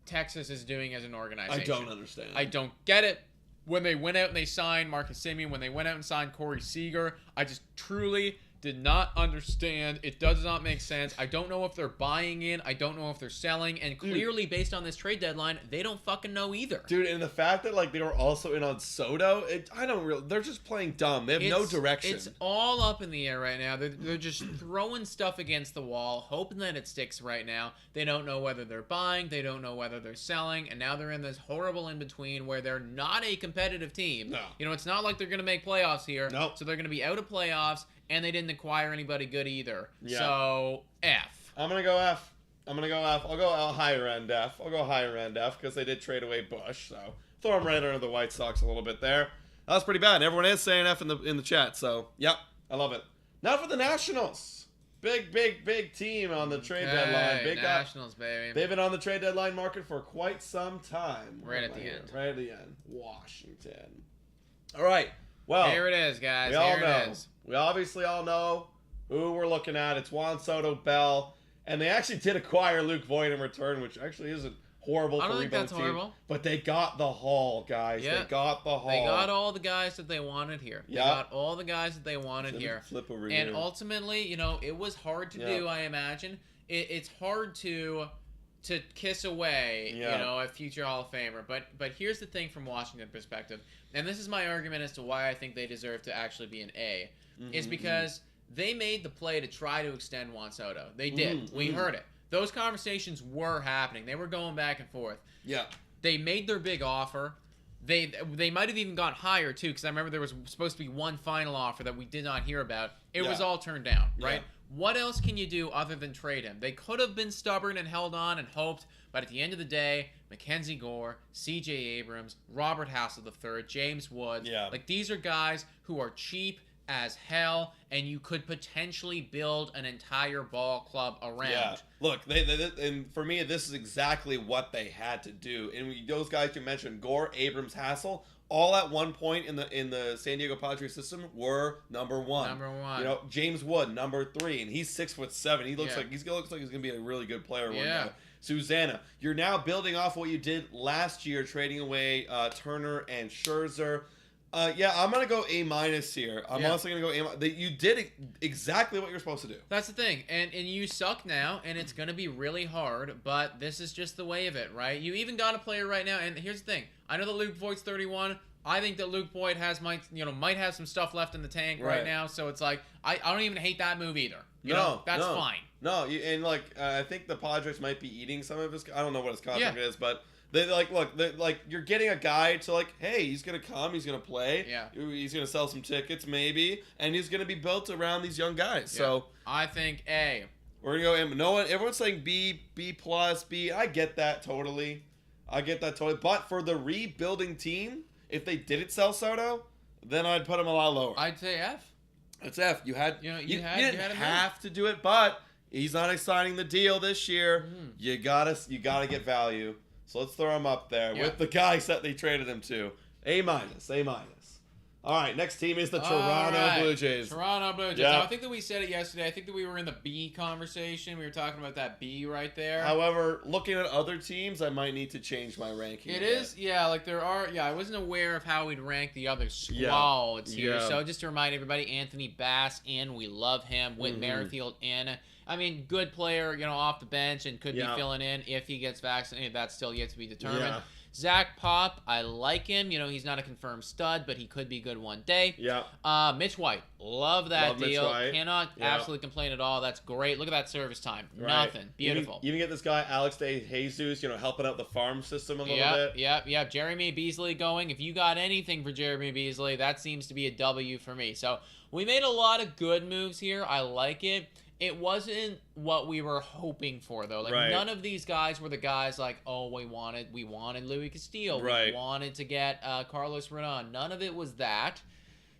Texas is doing as an organization. I don't understand. I don't get it. When they went out and they signed Marcus Semien, when they went out and signed Corey Seager, I just truly did not understand. It does not make sense. I don't know if they're buying in. I don't know if they're selling. And clearly, based on this trade deadline, they don't fucking know either. Dude, and the fact that like they were also in on Soto, they're just playing dumb. They have no direction. It's all up in the air right now. They're just throwing stuff against the wall, hoping that it sticks right now. They don't know whether they're buying. They don't know whether they're selling. And now they're in this horrible in-between where they're not a competitive team. No. You know, it's not like they're going to make playoffs here. Nope. So they're going to be out of playoffs. And they didn't acquire anybody good either. Yeah. So, F. I'm going to go F. I'll go higher end F. I'll go higher end F because they did trade away Bush. So throw them right under the White Sox a little bit there. That was pretty bad. Everyone is saying F in the chat. So, yep. I love it. Now for the Nationals. Big team on the trade deadline. Big Nationals, baby. They've been on the trade deadline market for quite some time. Right at the end. Right at the end. Washington. All right. Well, here it is, guys. We obviously all know who we're looking at. It's Juan Soto, Bell, and they actually did acquire Luke Voigt in return, which actually isn't horrible. I don't think that's horrible. But they got the haul, guys. Yeah. They got the haul. They got all the guys that they wanted here. Yeah. They got all the guys that they wanted here. Flip over and here. ultimately, you know, it was hard to do, I imagine. It's hard to kiss away, you know, a future Hall of Famer. But here's the thing from Washington perspective, and this is my argument as to why I think they deserve to actually be an A, is because they made the play to try to extend Juan Soto. They did. We heard it. Those conversations were happening. They were going back and forth. Yeah. They made their big offer. They might have even gone higher, too, because I remember there was supposed to be one final offer that we did not hear about. It was all turned down, right? Yeah. What else can you do other than trade him? They could have been stubborn and held on and hoped, but at the end of the day, Mackenzie Gore, C.J. Abrams, Robert Hassel III, James Woods, like these are guys who are cheap as hell, and you could potentially build an entire ball club around. Yeah. Look, and for me, this is exactly what they had to do. And those guys you mentioned, Gore, Abrams, Hassel, all at one point in the San Diego Padres system were number one. You know, James Wood, number 3, and he's 6'7". He looks like he's gonna be a really good player one day. Susanna, you're now building off what you did last year, trading away Turner and Scherzer. I'm gonna go A minus here. I'm also gonna go A. You did exactly what you're supposed to do. That's the thing, and you suck now, and it's gonna be really hard. But this is just the way of it, right? You even got a player right now, and here's the thing. I know that Luke Voigt's 31. I think that Luke Voigt might have some stuff left in the tank right now. So it's like I don't even hate that move either. You know, that's fine. No, and I think the Padres might be eating some of his. I don't know what his contract is, but. They you're getting a guy to hey, he's gonna come, he's gonna play, he's gonna sell some tickets maybe, and he's gonna be built around these young guys. So I think A. We're gonna go M. No one, everyone's saying B plus, B. I get that totally. But for the rebuilding team, if they didn't sell Soto, then I'd put him a lot lower. I'd say F. It's F. You didn't had have to do it, but he's not signing the deal this year. You gotta get value. So let's throw him up there with the guys that they traded him to. A minus. All right, next team is the Toronto Blue Jays. Toronto Blue Jays. Yeah. Now, I think that we said it yesterday. I think that we were in the B conversation. We were talking about that B right there. However, looking at other teams, I might need to change my ranking. It is, there are, I wasn't aware of how we'd rank the other squads here. So just to remind everybody, Anthony Bass in, we love him. Whit Merrifield in. I mean, good player, off the bench and could be filling in if he gets vaccinated. That's still yet to be determined. Zach Pop, I like him. You know, he's not a confirmed stud, but he could be good one day. Yeah. Mitch White, love that Love Mitch deal. White. Cannot Yeah. absolutely complain at all. That's great. Look at that service time. Right. Nothing. Beautiful. Even get this guy Alex De Jesus, you know, helping out the farm system a little bit. Yep. Jeremy Beasley going. If you got anything for Jeremy Beasley, that seems to be a W for me. So we made a lot of good moves here. I like it. It wasn't what we were hoping for, though. Like, Right. none of these guys were the guys like, oh, we wanted Louis Castillo. Right. We wanted to get Carlos Rodon. None of it was that.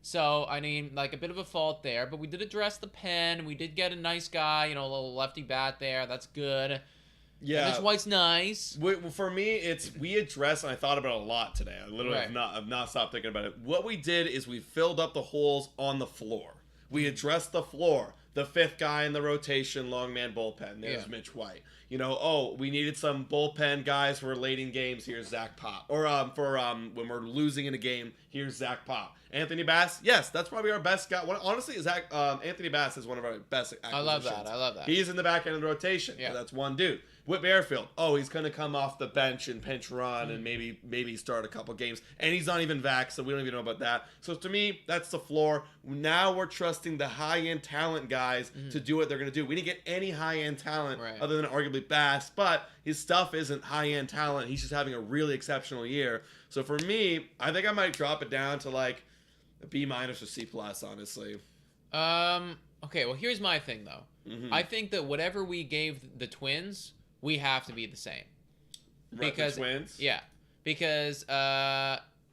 So, I mean, like, a bit of a fault there. But we did address the pen. We did get a nice guy, you know, a little lefty bat there. That's good. Yeah. Mitch White's nice. For me, we addressed, and I thought about it a lot today. I literally Right. have not stopped thinking about it. What we did is we filled up the holes on the floor. We addressed the floor. The fifth guy in the rotation, long man bullpen. There's Mitch White. You know, we needed some bullpen guys for late in games. Here's Zach Pop. Or when we're losing in a game, here's Zach Pop. Anthony Bass, yes, that's probably our best guy. Honestly, Anthony Bass is one of our best acquisitions. I love that. He's in the back end of the rotation. Yeah. That's one dude. Whit Merrifield, he's going to come off the bench and pinch run and maybe start a couple games. And he's not even vaxxed, so we don't even know about that. So to me, that's the floor. Now we're trusting the high-end talent guys to do what they're going to do. We didn't get any high-end talent other than arguably Bass, but his stuff isn't high-end talent. He's just having a really exceptional year. So for me, I think I might drop it down to like a B- or C+, honestly. Okay, well, here's my thing, though. I think that whatever we gave the Twins, we have to be the same. Right, the Twins? Yeah. Because,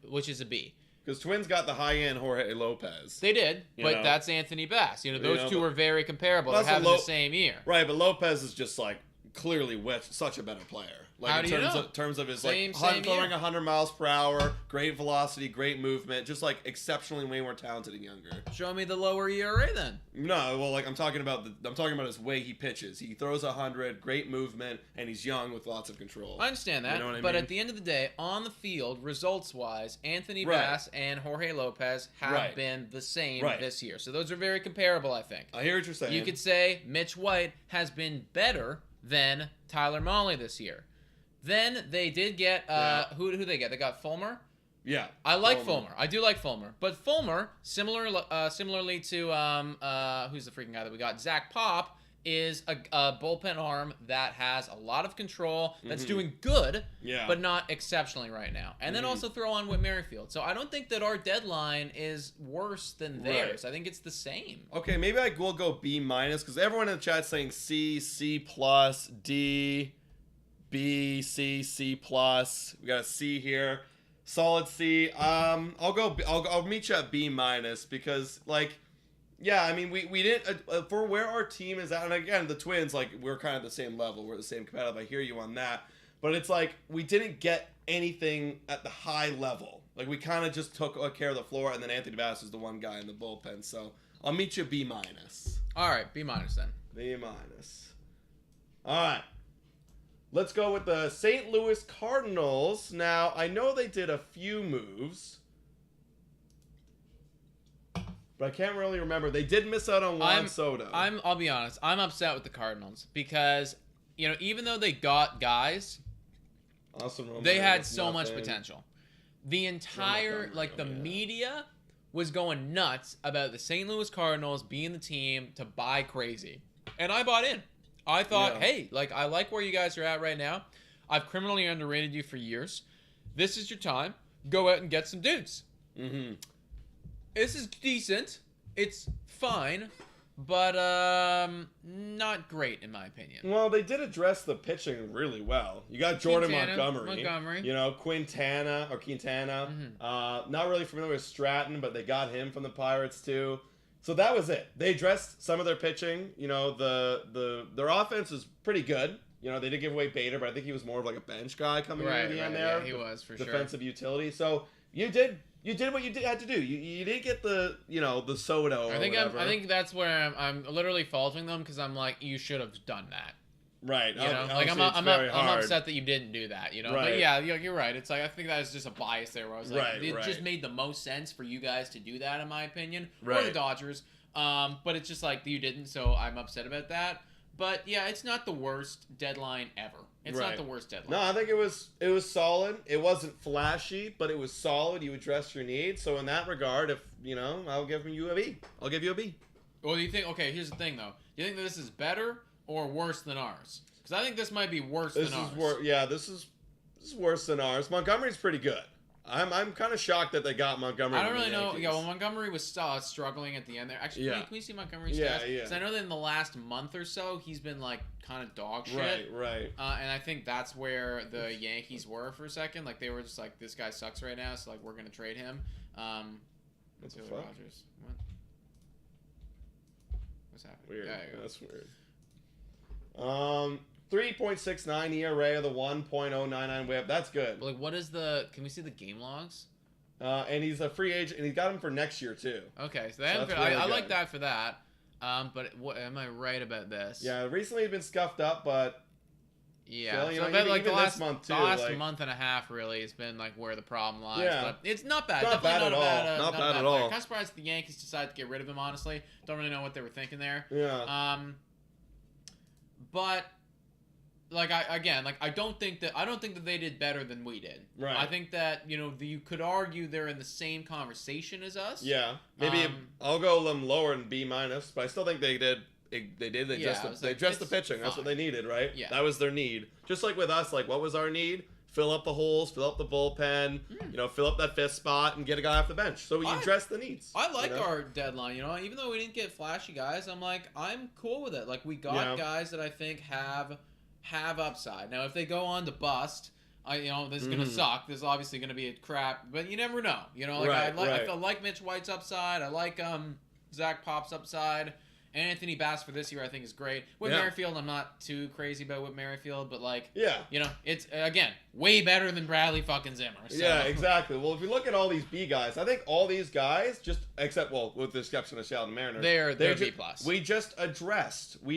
which is a B. Because Twins got the high-end Jorge Lopez. They did, but know? that's Anthony Bass. You know, those two but- are very comparable. They're That's a having the same year. Right, but Lopez is just like clearly such a better player. Like How in do you know? terms of his Same throwing year. 100 miles per hour, great velocity, great movement, just like exceptionally way more talented and younger. Show me the lower ERA then. No, well, like I'm talking about his way he pitches. He throws 100, great movement, and he's young with lots of control. I understand that, You know what I but mean? at the end of the day, on the field, results-wise, Anthony Right. Bass and Jorge Lopez have Right. been the same Right. this year. So those are very comparable, I think. I hear what you're saying. You could say Mitch White has been better than Tyler Mahle this year. Then they did get who they get? They got Fulmer. Yeah. I like Fulmer. I do like Fulmer. But Fulmer, similarly to who's the freaking guy that we got? Zach Pop is a bullpen arm that has a lot of control, that's doing good, Yeah. but not exexceptionally right now. And then also throw on Whit Merrifield. So I don't think that our deadline is worse than theirs. I think it's the same. Okay, maybe I will go B- because everyone in the chat's saying C, C+, D, B, C, C+. We got a C here. Solid C. I'll meet you at B- because like, yeah, I mean we didn't for where our team is at, and again the Twins, like we're kind of the same level, we're the same competitive. I hear you on that, but it's like we didn't get anything at the high level. Like we kind of just took care of the floor, and then Anthony Bass is the one guy in the bullpen. So I'll meet you B-. All right, B- then. B-. All right. Let's go with the St. Louis Cardinals. Now, I know they did a few moves, but I can't really remember. They did miss out on Juan Soto. I'll be honest. I'm upset with the Cardinals because, you know, even though they got guys, they had so much potential. The entire, like, the media was going nuts about the St. Louis Cardinals being the team to buy crazy. And I bought in. I thought, hey, like, I like where you guys are at right now. I've criminally underrated you for years. This is your time. Go out and get some dudes. This is decent. It's fine, but not great in my opinion. Well, they did address the pitching really well. You got Jordan Montgomery. You know, Quintana. Not really familiar with Stratton, but they got him from the Pirates too. So that was it. They addressed some of their pitching. You know, their offense is pretty good. You know, they did give away Bader, but I think he was more of like a bench guy coming in the end there. Yeah, he was for sure. Defensive utility. So you did what you had to do. You didn't get the Soto. I think that's where I'm literally faulting them because I'm like, you should have done that. Right. You know, like I'm upset that you didn't do that. You know, but yeah, you're right. It's like I think that was just a bias there. Where I was like, it just made the most sense for you guys to do that, in my opinion, or the Dodgers. But it's just like you didn't, so I'm upset about that. But yeah, it's not the worst deadline ever. It's not the worst deadline. No, I think it was solid. It wasn't flashy, but it was solid. You addressed your needs. So in that regard, if I'll give you a B. I'll give you a B. Well, do you think? Okay, here's the thing though. Do you think that this is better or worse than ours? Because I think this might be worse than ours. This is worse than ours. Montgomery's pretty good. I'm kind of shocked that they got Montgomery. I don't really know. Yeah, well, Montgomery was struggling at the end there. Actually, can we see Montgomery's stats? Yeah. Because I know that in the last month or so, he's been like kind of dog shit. Right. And I think that's where the Yankees were for a second. Like they were just like, this guy sucks right now, so like we're gonna trade him. What's the fuck? Rogers. What? What's happening? Weird. Yeah, That's weird. 3.69 ERA of the 1.099 WHIP. That's good. But like, what is the? Can we see the game logs? And he's a free agent, and he's got him for next year too. Okay, so that's good. I like that for that. But what am I right about this? Yeah, recently he's been scuffed up, but yeah, still, even this month too. The last month and a half really has been like where the problem lies. Yeah. But it's not bad. Not bad at all. Not bad at all. I'm kind of surprised the Yankees decided to get rid of him. Honestly, don't really know what they were thinking there. Yeah. But. I don't think that they did better than we did. Right. I think that you could argue they're in the same conversation as us. Yeah. Maybe I'll go them lower in B-, but I still think they did. They addressed the pitching. That's what they needed, right? Yeah. That was their need. Just like with us, like what was our need? Fill up the holes, fill up the bullpen, fill up that fifth spot, and get a guy off the bench. So we address the needs. I like our deadline. Even though we didn't get flashy guys, I'm cool with it. Like we got guys that I think have upside. Now, if they go on to bust, this is gonna suck. This is obviously gonna be a crap, but you never know. I like Mitch White's upside. I like Zach Pop's upside. Anthony Bass for this year, I think, is great. With Merrifield, I'm not too crazy about Whit Merrifield, but it's again way better than Bradley fucking Zimmer. So. Yeah, exactly. Well, if you look at all these B guys, I think all these guys, with the exception of Sheldon Mariner, they're B+. We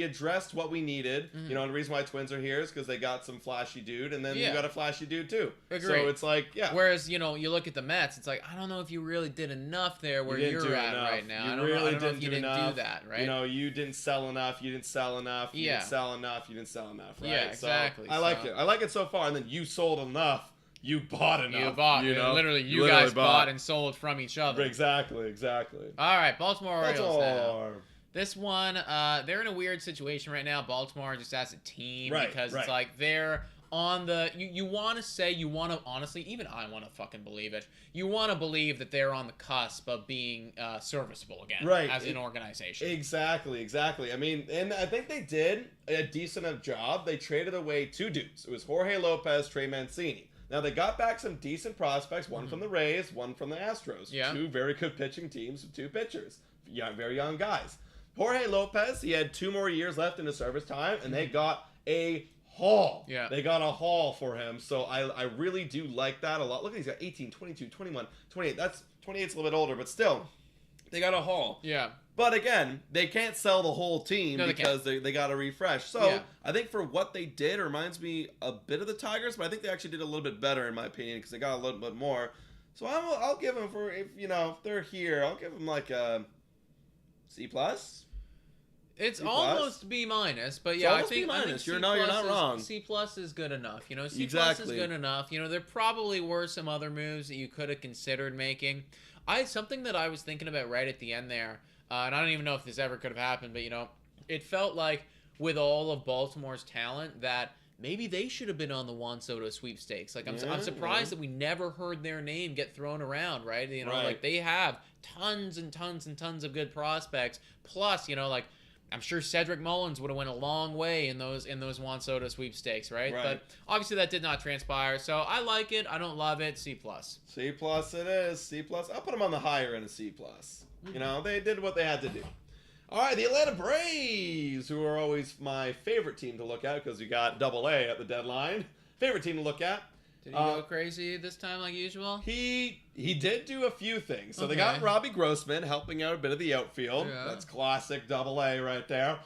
addressed what we needed. Mm-hmm. The reason why Twins are here is because they got some flashy dude, and then you got a flashy dude too. Agreed. So it's like, Whereas you look at the Mets, it's like I don't know if you really did enough there where you're at right now. I don't know if you didn't do that, right? You didn't sell enough. You didn't sell enough. You didn't sell enough. You didn't sell enough. Right? Yeah, exactly. So I like it. I like it so far. And then you sold enough. You bought enough. You bought. Literally, you guys bought and sold from each other. Exactly. All right, Baltimore Orioles now. This one, they're in a weird situation right now. Baltimore just as a team because it's like they're on the you want to honestly, even I want to fucking believe it. You want to believe that they're on the cusp of being serviceable again as an organization. Exactly. I mean, and I think they did a decent enough job. They traded away two dudes. It was Jorge Lopez, Trey Mancini. Now they got back some decent prospects, one from the Rays, one from the Astros. Yeah. Two very good pitching teams with two pitchers. Very young guys. Jorge Lopez, he had 2 more years left in his service time, and they got a haul. Yeah. They got a haul for him. So I really do like that a lot. Look, he's got 18, 22, 21, 28. That's 28's a little bit older, but still, they got a haul. Yeah. But again, they can't sell the whole team because they got to refresh. So I think for what they did, it reminds me a bit of the Tigers, but I think they actually did a little bit better in my opinion because they got a little bit more. So I'll give them if they're here, I'll give them like a C+. It's C+. almost B-, but I think you're not wrong. C+ is good enough. C+ is good enough. There probably were some other moves that you could have considered making. Something that I was thinking about right at the end there, and I don't even know if this ever could have happened, but it felt like with all of Baltimore's talent that maybe they should have been on the Juan Soto sweepstakes. Like I'm surprised that we never heard their name get thrown around, right? Like they have tons and tons and tons of good prospects. Plus, I'm sure Cedric Mullins would have went a long way in those Juan Soto sweepstakes, right? But obviously that did not transpire. So I like it. I don't love it. C+. C+ it is. C+. I'll put them on the higher end of C+. They did what they had to do. All right, the Atlanta Braves, who are always my favorite team to look at because you got AA at the deadline. Favorite team to look at. Did he go crazy this time like usual? He did do a few things. So they got Robbie Grossman helping out a bit of the outfield. Yeah. That's classic AA right there.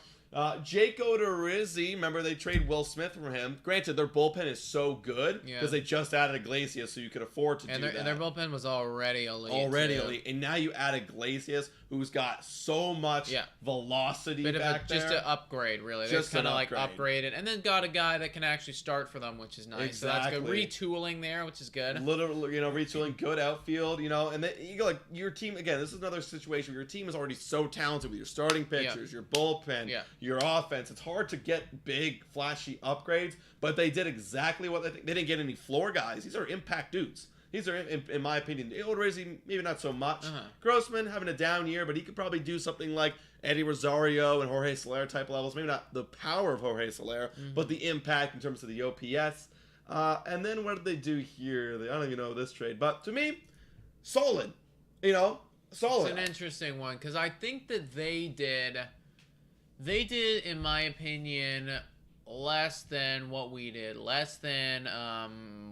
Jake Odorizzi, remember they trade Will Smith from him. Granted, their bullpen is so good because they just added Iglesias, so you could afford to do that. And their bullpen was already elite. And now you add Iglesias, who's got so much velocity Bit back of there. just an upgrade, really. They just kind of like upgraded, and then got a guy that can actually start for them, which is nice. Exactly. So that's good. Retooling there, which is good. Literally, retooling, good outfield, and then you go like your team again. This is another situation where your team is already so talented with your starting pitchers, your bullpen, your offense. It's hard to get big, flashy upgrades, but they did exactly what they didn't get any floor guys. These are impact dudes. These are, in my opinion, Odorizzi, maybe not so much. Grossman having a down year, but he could probably do something like Eddie Rosario and Jorge Soler type levels. Maybe not the power of Jorge Soler, but the impact in terms of the OPS. And then what did they do here? I don't even know this trade. But to me, solid. Solid. It's an interesting one because I think that they did, in my opinion, less than what we did. Less than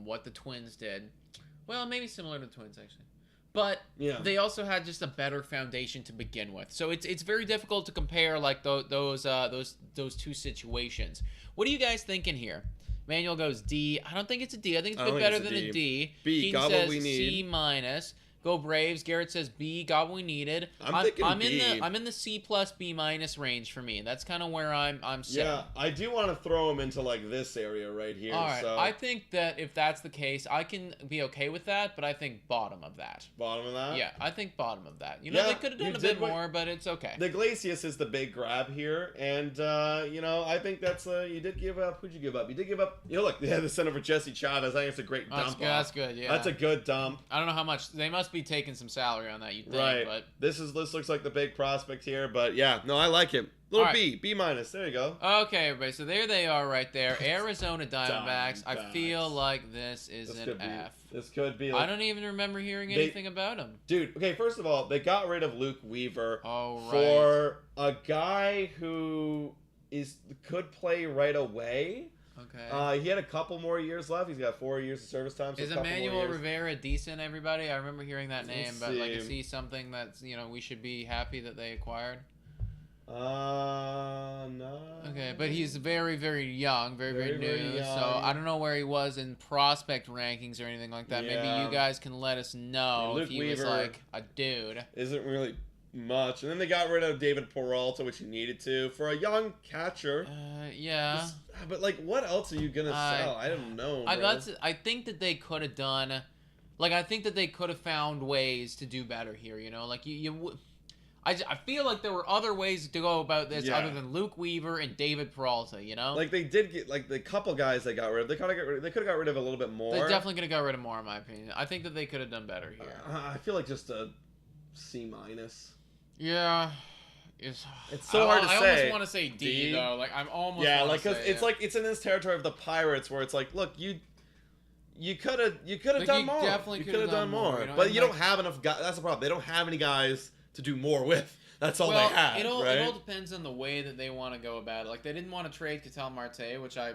what the Twins did. Well, maybe similar to the Twins, actually. But they also had just a better foundation to begin with. So it's very difficult to compare like those two situations. What are you guys thinking here? Manuel goes D. I don't think it's a D. I think it's a bit better than a D. B. Keaton Got says what we need. C-. Go Braves. Garrett says B. Got what we needed. I'm thinking B. I'm in the C plus B minus range for me. That's kind of where I'm sitting. Yeah, I do want to throw him into like this area right here. All right. So. I think that if that's the case, I can be okay with that. But I think bottom of that. Bottom of that. Yeah, I think bottom of that. They could have done a bit more, but it's okay. The Iglesias is the big grab here, and I think that's you did give up. Who'd you give up? You did give up. Look, they had the center for Jesse Chavez. I think it's a great dump. That's good. Yeah, that's a good dump. I don't know how much they must be taking some salary on that. You think, right? But this looks like the big prospect here, but yeah, no, I like him. Little B minus. There you go. Okay, everybody. So there they are, right there. Arizona Diamondbacks. I feel like this is an F. This could be. I don't even remember hearing anything about him, dude. Okay, first of all, they got rid of Luke Weaver for a guy who could play right away. Okay. He had a couple more years left. He's got 4 years of service time. So is Emmanuel Rivera decent, everybody? I remember hearing that name, but is he something that's we should be happy that they acquired? No. Okay, but he's very, very young, very new. Young. So I don't know where he was in prospect rankings or anything like that. Yeah. Maybe you guys can let us know if he was like a dude. Isn't really much. And then they got rid of David Peralta, which you needed to for a young catcher. Yeah. But like, what else are you gonna sell? I don't know. I think that they could have done, I think that they could have found ways to do better here. I feel like there were other ways to go about this other than Luke Weaver and David Peralta. Like they did get like the couple guys they got rid of. They could have got rid of a little bit more. They definitely could have got rid of more, in my opinion. I think that they could have done better here. I feel like just a C minus. Yeah. It's so hard to say. I almost want to say D though. Like I'm almost. Yeah, like because it's in this territory of the Pirates where it's like, look, you could have done more. Definitely could have done more. But you don't have enough guys. That's the problem. They don't have any guys to do more with. That's all they have. It all right? depends on the way that they want to go about it. Like they didn't want to trade Ketel Marte, which I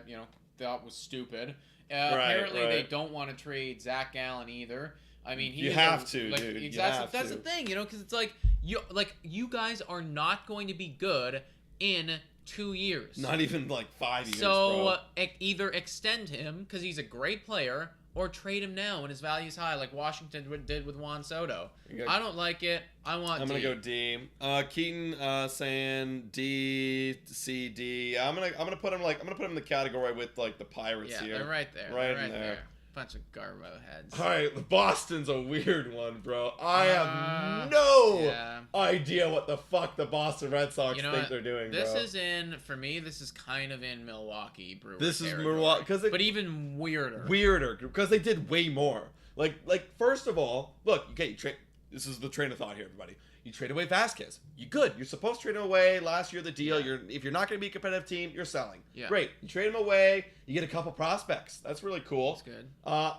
thought was stupid. Apparently they don't want to trade Zach Gallen either. I mean, you have to, dude. Exactly. That's the thing, because it's like you guys are not going to be good in 2 years. Not even like 5 years. So either extend him because he's a great player, or trade him now when his value's high, like Washington did with Juan Soto. I don't like it. I'm gonna go D. Keaton saying D, C, D. I'm gonna put him in the category with like the Pirates here. Yeah, they're right there. Right in there. Bunch of garbo heads. All right, Boston's a weird one, bro. I have no idea what the fuck the Boston Red Sox think they're doing, this bro. This is kind of in Milwaukee Brewers. This is Milwaukee, but even weirder. Weirder, because they did way more. Like first of all, look, okay, this is the train of thought here, everybody. You trade away Vasquez. You're supposed to trade him away. Last year, the deal. If you're not going to be a competitive team, you're selling. Yeah. Great. You trade him away. You get a couple prospects. That's really cool. That's good.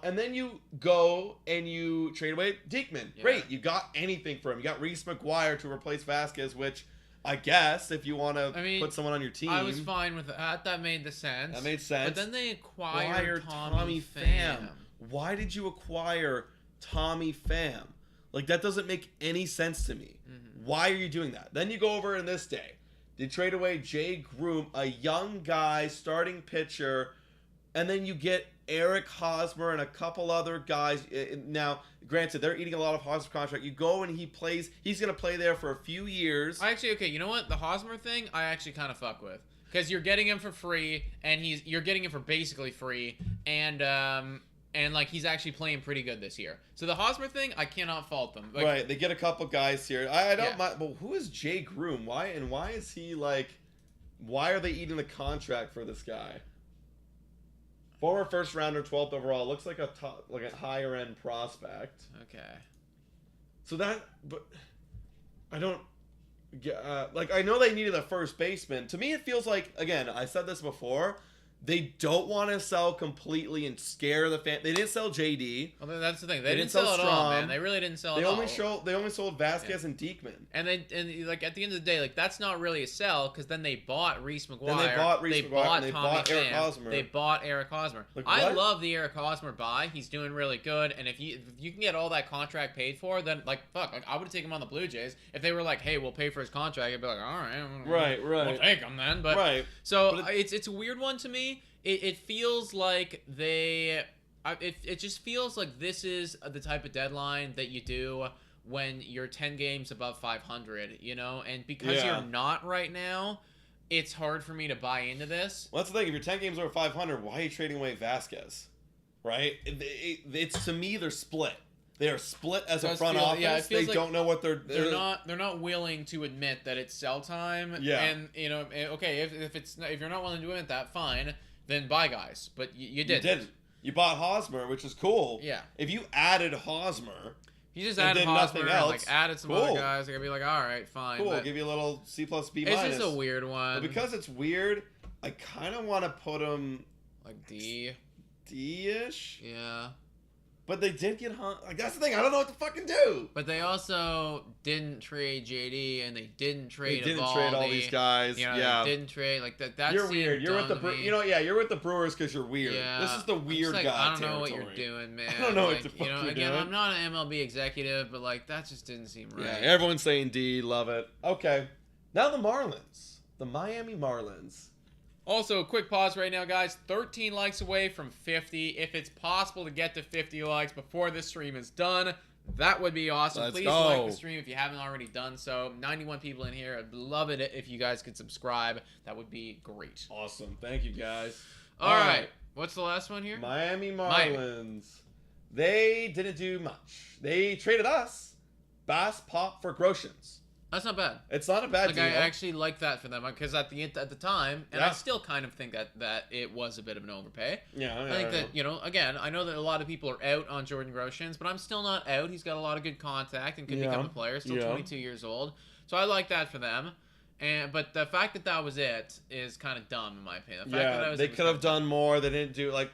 And then you go and you trade away Diekman. Yeah. Great. You got anything for him. You got Reese McGuire to replace Vasquez, which I guess if you want to put someone on your team. I was fine with that. That made sense. But then they acquired Tommy Pham. Why did you acquire Tommy Pham? Like, that doesn't make any sense to me. Mm-hmm. Why are you doing that? Then you go over in this day. They trade away Jay Groom, a young guy, starting pitcher, and then you get Eric Hosmer and a couple other guys. Now, granted, they're eating a lot of Hosmer contract. You go and he plays. He's going to play there for a few years. Okay, you know what? The Hosmer thing, I actually kind of fuck with. Because you're getting him for free, and you're getting him for basically free, and like he's actually playing pretty good this year. So the Hosmer thing, I cannot fault them. Like, right, they get a couple guys here. I don't mind. Well, who is Jay Groom? Why is he like? Why are they eating the contract for this guy? Former first rounder, 12th overall. Looks like a higher end prospect. Okay. So but I don't. Like, I know they needed a first baseman. To me, it feels like, again, I said this before, they don't want to sell completely and scare the fan. They didn't sell JD. Well, that's the thing. They didn't sell it all, man. They really didn't sell it all. They only sold Vasquez and Diekman. And like at the end of the day, like that's not really a sell because then they bought Reese McGuire. Then they bought Reese McGuire and they bought Eric Hosmer. They bought Eric Hosmer. Like, I love the Eric Hosmer buy. He's doing really good. And if you can get all that contract paid for, then like fuck, like I would take him on the Blue Jays. If they were like, hey, we'll pay for his contract, I'd be like, all right, we'll take him then. But it's a weird one to me. It feels like it just feels like this is the type of deadline that you do when you're 10 games above 500, you know? And because you're not right now, it's hard for me to buy into this. Well, that's the thing. If you're 10 games over 500, why are you trading away Vasquez? Right? It's to me, they're split. They are split as a front office. They don't know what they're not willing to admit that it's sell time. Yeah. And you know, okay, if you're not willing to admit that, fine. Then buy guys, but you didn't. You didn't. You bought Hosmer, which is cool. Yeah. If you added Hosmer, you just added Hosmer and like added some other guys, I'd be like, all right, fine. Cool. Give you a little C plus B minus. It's just a weird one. But because it's weird, I kind of want to put him like D-ish. Yeah. But they did get like that's the thing. I don't know what to fucking do. But they also didn't trade JD, and they didn't trade. They didn't trade all these guys. You know, they didn't trade like that. That you're weird. You're with the you're with the Brewers because you're weird. Yeah. This is the weird guy. I don't know what you're doing, man. I don't know what the fuck you're again, doing. I'm not an MLB executive, but like that just didn't seem right. Yeah, everyone's saying D. Love it. Okay, now the Marlins, the Miami Marlins. Also, a quick pause right now, guys. 13 likes away from 50. If it's possible to get to 50 likes before this stream is done, that would be awesome. Please like the stream if you haven't already done so. 91 people in here. I'd love it if you guys could subscribe. That would be great. Awesome. Thank you, guys. All right. What's the last one here? Miami Marlins. They didn't do much. They traded us Bass Pop for Groshans. That's not bad. It's not a bad deal. I actually like that for them because at the time, and I still kind of think that it was a bit of an overpay. Yeah, I think that again, I know that a lot of people are out on Jordan Groshans, but I'm still not out. He's got a lot of good contact and could become a player. Still 22 years old, so I like that for them. But the fact that was it is kind of dumb in my opinion. They could have done more. They didn't do like.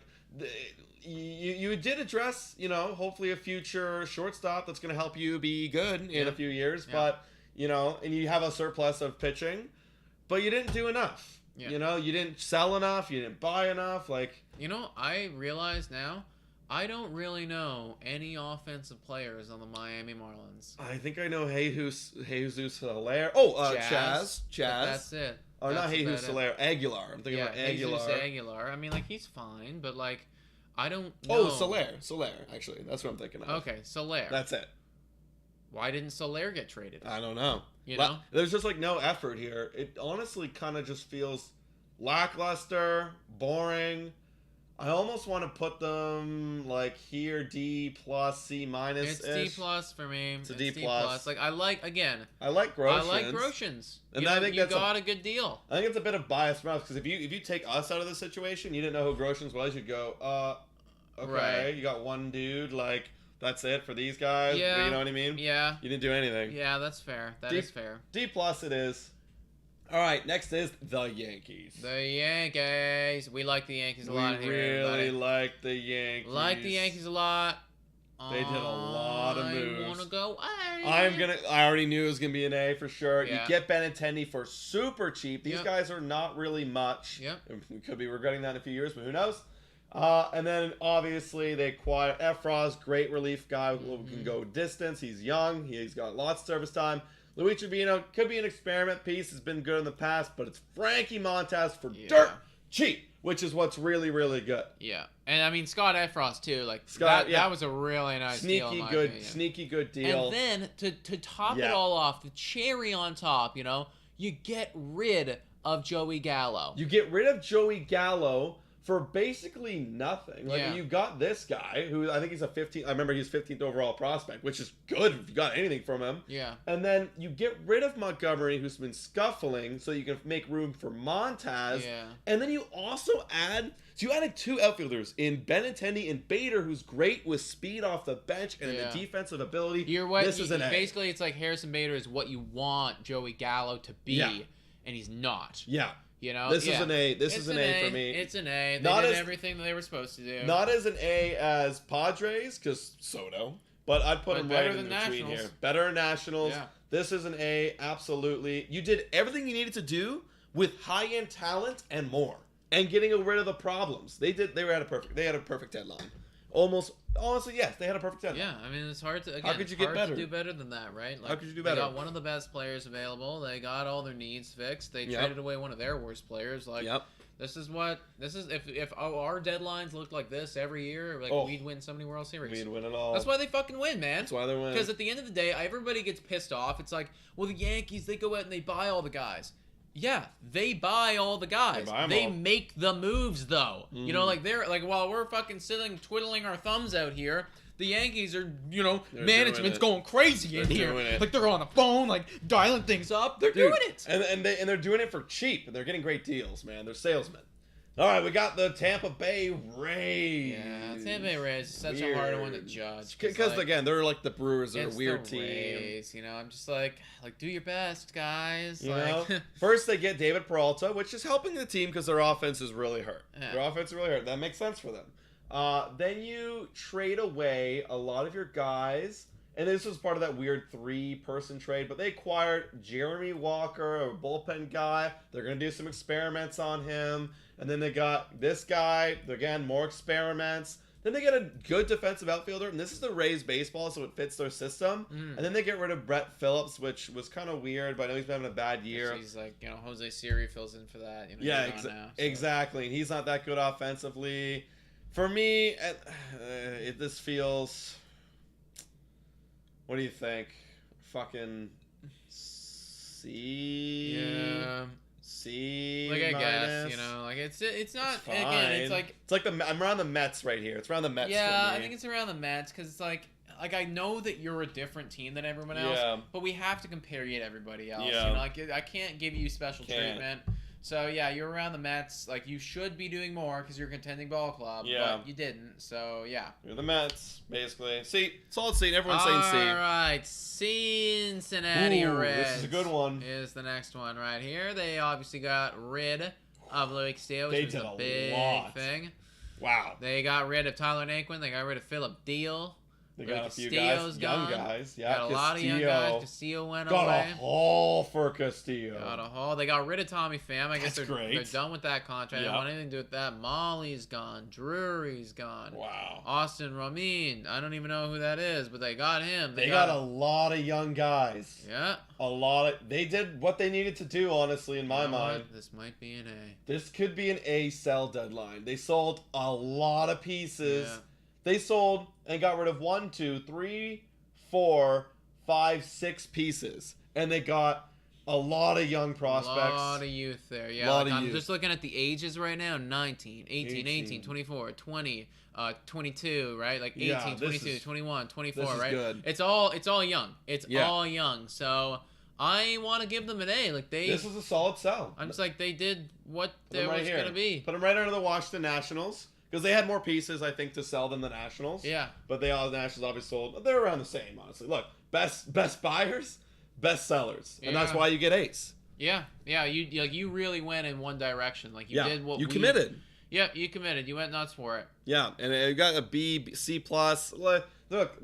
You did address, hopefully a future shortstop that's going to help you be good in a few years, but. And you have a surplus of pitching, but you didn't do enough. Yeah. You didn't sell enough. You didn't buy enough. I realize now, I don't really know any offensive players on the Miami Marlins. I think I know Jesus Hilaire. Oh, Chaz. That's it. Oh, not Jesus Hilaire. Aguilar. I'm thinking about Aguilar. Jesus Aguilar. I mean, he's fine, but, I don't know. Oh, Soler, actually. That's what I'm thinking of. Okay, Soler. That's it. Why didn't Soler get traded? I don't know. There's just no effort here. It honestly kind of just feels lackluster, boring. I almost want to put them here D plus C minus. It's D plus for me. It's a D plus. I like Groshans. I like Groshans. And I think you got a good deal. I think it's a bit of biased mouth because if you take us out of the situation, you didn't know who Groshans was, you'd go, okay, right. You got one dude that's it for these guys. Yeah. You know what I mean? Yeah. You didn't do anything. Yeah, that's fair. That is fair. D plus it is. All right, next is the Yankees. The Yankees. We like the Yankees a lot here. We really like the Yankees. Like the Yankees a lot. They did a lot of moves. I want to go A. I already knew it was going to be an A for sure. Yeah. You get Benintendi for super cheap. These guys are not really much. Yep. We could be regretting that in a few years, but who knows? And then, obviously, they acquired Efros, great relief guy who can go distance. He's young. He's got lots of service time. Luis Trevino could be an experiment piece. Has been good in the past, but it's Frankie Montas for dirt cheap. which is what's really, really good. Yeah, and I mean Scott Efros too. Like that was a really nice deal. Sneaky good deal. And then to top it all off, the cherry on top, you get rid of Joey Gallo. You get rid of Joey Gallo for basically nothing. Like you got this guy who I think he's a 15th. I remember he's 15th overall prospect, which is good if you got anything from him. Yeah. And then you get rid of Montgomery, who's been scuffling, so you can make room for Montaz. Yeah. And then you also added 2 outfielders in Benintendi and Bader, who's great with speed off the bench and the defensive ability. Basically, it's like Harrison Bader is what you want Joey Gallo to be, and he's not. Yeah. This is an A. This is an A for me. It's an A. They did everything that they were supposed to do. Not as an A as Padres, because Soto, but I'd put him right in between here. Better than Nationals. Yeah. This is an A, absolutely. You did everything you needed to do with high-end talent and more, and getting rid of the problems. They had a perfect deadline. Honestly, yes, they had a perfect deadline. Yeah, I mean, it's hard to. Again, how could you get better? To do better than that, right? Like, how could you do better? They got one of the best players available. They got all their needs fixed. They traded away one of their worst players. Like, this is if our deadlines looked like this every year, we'd win so many World Series. We'd win it all. That's why they fucking win, man. That's why they win. Because at the end of the day, everybody gets pissed off. It's like, well, the Yankees, they go out and they buy all the guys. Yeah, they buy all the guys. They make the moves, though. They're while we're fucking sitting twiddling our thumbs out here, the Yankees are, management's going crazy in here. Like they're on the phone, dialing things up. They're doing it, and they're doing it for cheap. And they're getting great deals, man. They're salesmen. All right, we got the Tampa Bay Rays. Yeah, Tampa Bay Rays is such a hard one to judge. Because again, they're like the Brewers. They're a weird team. Rays, I'm just like do your best, guys. First they get David Peralta, which is helping the team because their offense is really hurt. Yeah. Their offense is really hurt. That makes sense for them. Then you trade away a lot of your guys. And this was part of that weird 3-person trade, but they acquired Jeremy Walker, a bullpen guy. They're going to do some experiments on him. And then they got this guy, again, more experiments. Then they get a good defensive outfielder, and this is the Rays baseball, so it fits their system. And then they get rid of Brett Phillips, which was kind of weird, but I know he's been having a bad year. He's Jose Siri fills in for that. Exactly. And he's not that good offensively. For me, this feels... What do you think? Fucking C? Yeah. C I minus. guess, it's not, it's fine. Again, I'm around the Mets right here. It's around the Mets for me. I think it's around the Mets, because it's I know that you're a different team than everyone else, but we have to compare you to everybody else. I can't give you special treatment. So, you're around the Mets. You should be doing more because you're a contending ball club, but you didn't. So, You're the Mets, basically. C. Solid C. Everyone's saying C. All right. Cincinnati Reds. This is a good one. Is the next one right here. They obviously got rid of Louis Cardinals, which was a big thing. Wow. They got rid of Tyler Naquin. They got rid of Philip Deal. They got a few guys, young guys. Yeah, got a lot of young guys. Castillo went away. Got a haul for Castillo. Got a haul. They got rid of Tommy Pham. I guess they're done with that contract. They don't want anything to do with that. Molly's gone. Drury's gone. Wow. Austin Ramin. I don't even know who that is, but they got him. They got a lot of young guys. Yeah. They did what they needed to do, honestly, in my mind. This might be an A. This could be an A sell deadline. They sold a lot of pieces. Yeah. They sold and got rid of 1, 2, 3, 4, 5, 6 pieces. And they got a lot of young prospects. A lot of youth there. Yeah, I'm just looking at the ages right now. 19, 18, 24, 20, 22, right? 18, 22, 21, 24, right? Good. It's all young. It's all young. So I want to give them an A. This is a solid sell. I'm just they did what there was going to be. Put them right under the Washington Nationals. Because they had more pieces, I think, to sell than the Nationals. Yeah. But the Nationals obviously sold. They're around the same, honestly. Look, best buyers, best sellers. And that's why you get A's. Yeah. Yeah, you really went in one direction. Did what you committed. Yeah, you committed. You went nuts for it. Yeah, and you got a B, C+. Look,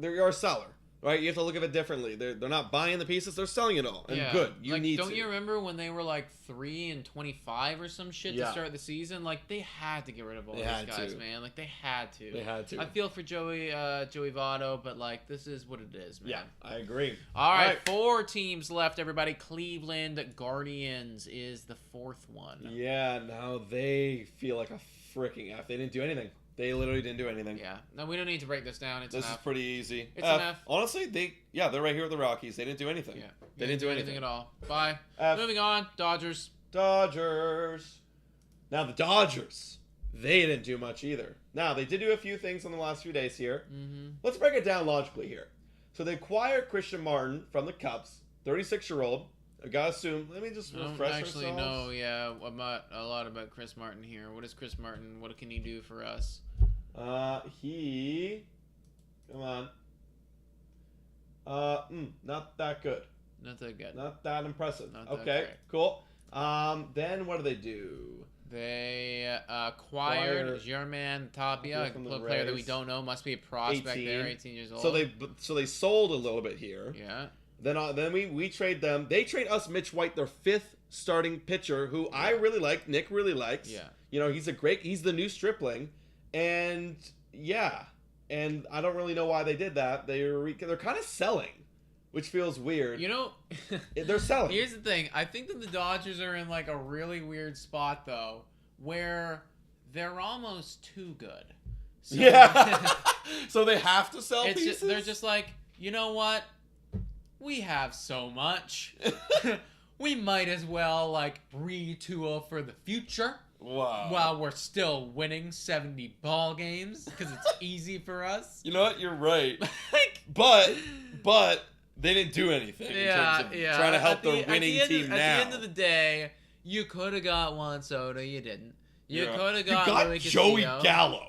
you're a seller. right? You have to look at it differently. They're not buying the pieces; they're selling it all, and good. You like, need don't to. you remember when they were like 3-25 or some shit to Yeah. start the season? Like they had to get rid of all They these had guys, to. man. Like they had to. They had to. I feel for Joey Votto, but like this is what it is, man. Yeah, I agree. All right, 4 teams left, everybody. Cleveland Guardians is the 4th one. Yeah, now they feel like a freaking F. They didn't do anything. They literally didn't do anything. Yeah. No, we don't need to break this down. It's This enough. is pretty easy. It's an F. Honestly, they're right here with the Rockies. They didn't do anything. Yeah. They didn't do anything at all. Bye. F. Moving on. Dodgers. Dodgers. Now the Dodgers, they didn't do much either. Now they did do a few things in the last few days here. Mm-hmm. Let's break it down logically here. So they acquired Christian Martin from the Cubs, 36-year-old. I gotta assume. Let me just I don't refresh actually ourselves. know, about a lot about Chris Martin here. What is Chris Martin? What can he do for us? Come on. Not that good. Not that good. Not that impressive. Not that Okay, great. cool. Then what do they do? They acquired German Tapia, a from the player that we Rays. don't know. Must be a prospect 18. there, 18 years old. So they sold a little bit here. Yeah. Then we trade them. They trade us Mitch White, their 5th starting pitcher, who I really like. Nick really likes. Yeah. You know, he's the new stripling, and yeah, and I don't really know why they did that. They're kind of selling, which feels weird. You know, They're selling. here's the thing. I think that the Dodgers are in like a really weird spot though, where they're almost too good. So, Yeah. So they have to sell pieces. they're just like, you know what? We have so much. We might as well like retool for the future. Wow. While we're still winning 70 ball games because it's easy for us. You know what? You're right. Like, but they didn't do anything in terms of trying to help their winning team now. At the end of the day, you could have got Juan Soto. You didn't. You could have got You got Louis Joey Castillo. Gallo.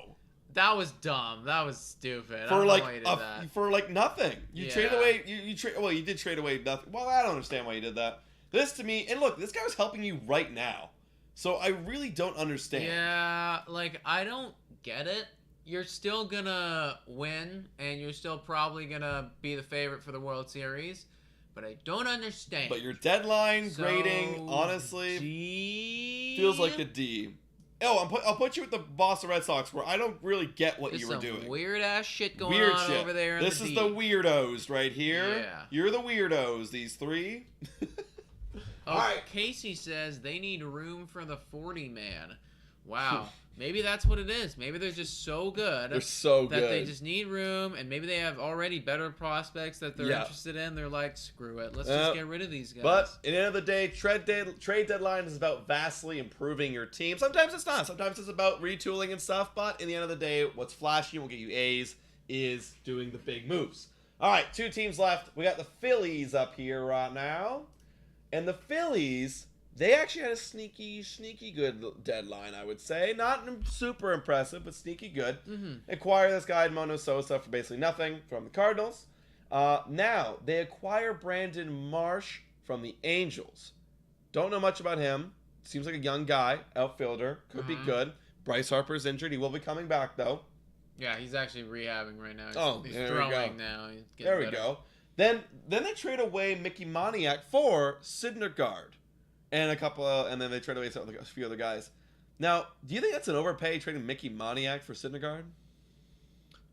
That was dumb. That was stupid. I For don't like know why you did that. for like nothing. You Yeah. trade away. You trade. Well, you did trade away nothing. Well, I don't understand why you did that. This to me, and look, this guy was helping you right now, so I really don't understand. Yeah, like I don't get it. You're still gonna win, and you're still probably gonna be the favorite for the World Series, but I don't understand. But your deadline So, grading, honestly, D? feels like a D. Oh, I'll put you with the Boston Red Sox, where I don't really get what There's you were some doing. weird ass shit going Weird on shit. over there. In This the is D. the weirdos right here. Yeah. You're the weirdos. These 3. Oh, Alright. Casey says they need room for the 40 man. Wow. Maybe that's what it is. Maybe they're just so good. They're so that good. they just need room, and maybe they have already better prospects that they're Yeah. interested in. They're like, screw it, let's just get rid of these guys. But at the end of the day, trade deadline is about vastly improving your team. Sometimes it's not. Sometimes it's about retooling and stuff. But in the end of the day, what's flashy and will get you A's is doing the big moves. All right, 2 teams left. We got the Phillies up here right now. And the Phillies, they actually had a sneaky good deadline, I would say. Not super impressive, but sneaky good. Mm-hmm. Acquire this guy, Mono Sosa, for basically nothing from the Cardinals. Now, they acquire Brandon Marsh from the Angels. Don't know much about him. Seems like a young guy, outfielder. Could be good. Bryce Harper's injured. He will be coming back, though. Yeah, he's actually rehabbing right now. He's there we throwing go. now. He's getting There we better. go. Then they trade away Mickey Moniak for Syndergaard, and and then they trade away a few other guys. Now, do you think that's an overpay trading Mickey Moniak for Syndergaard?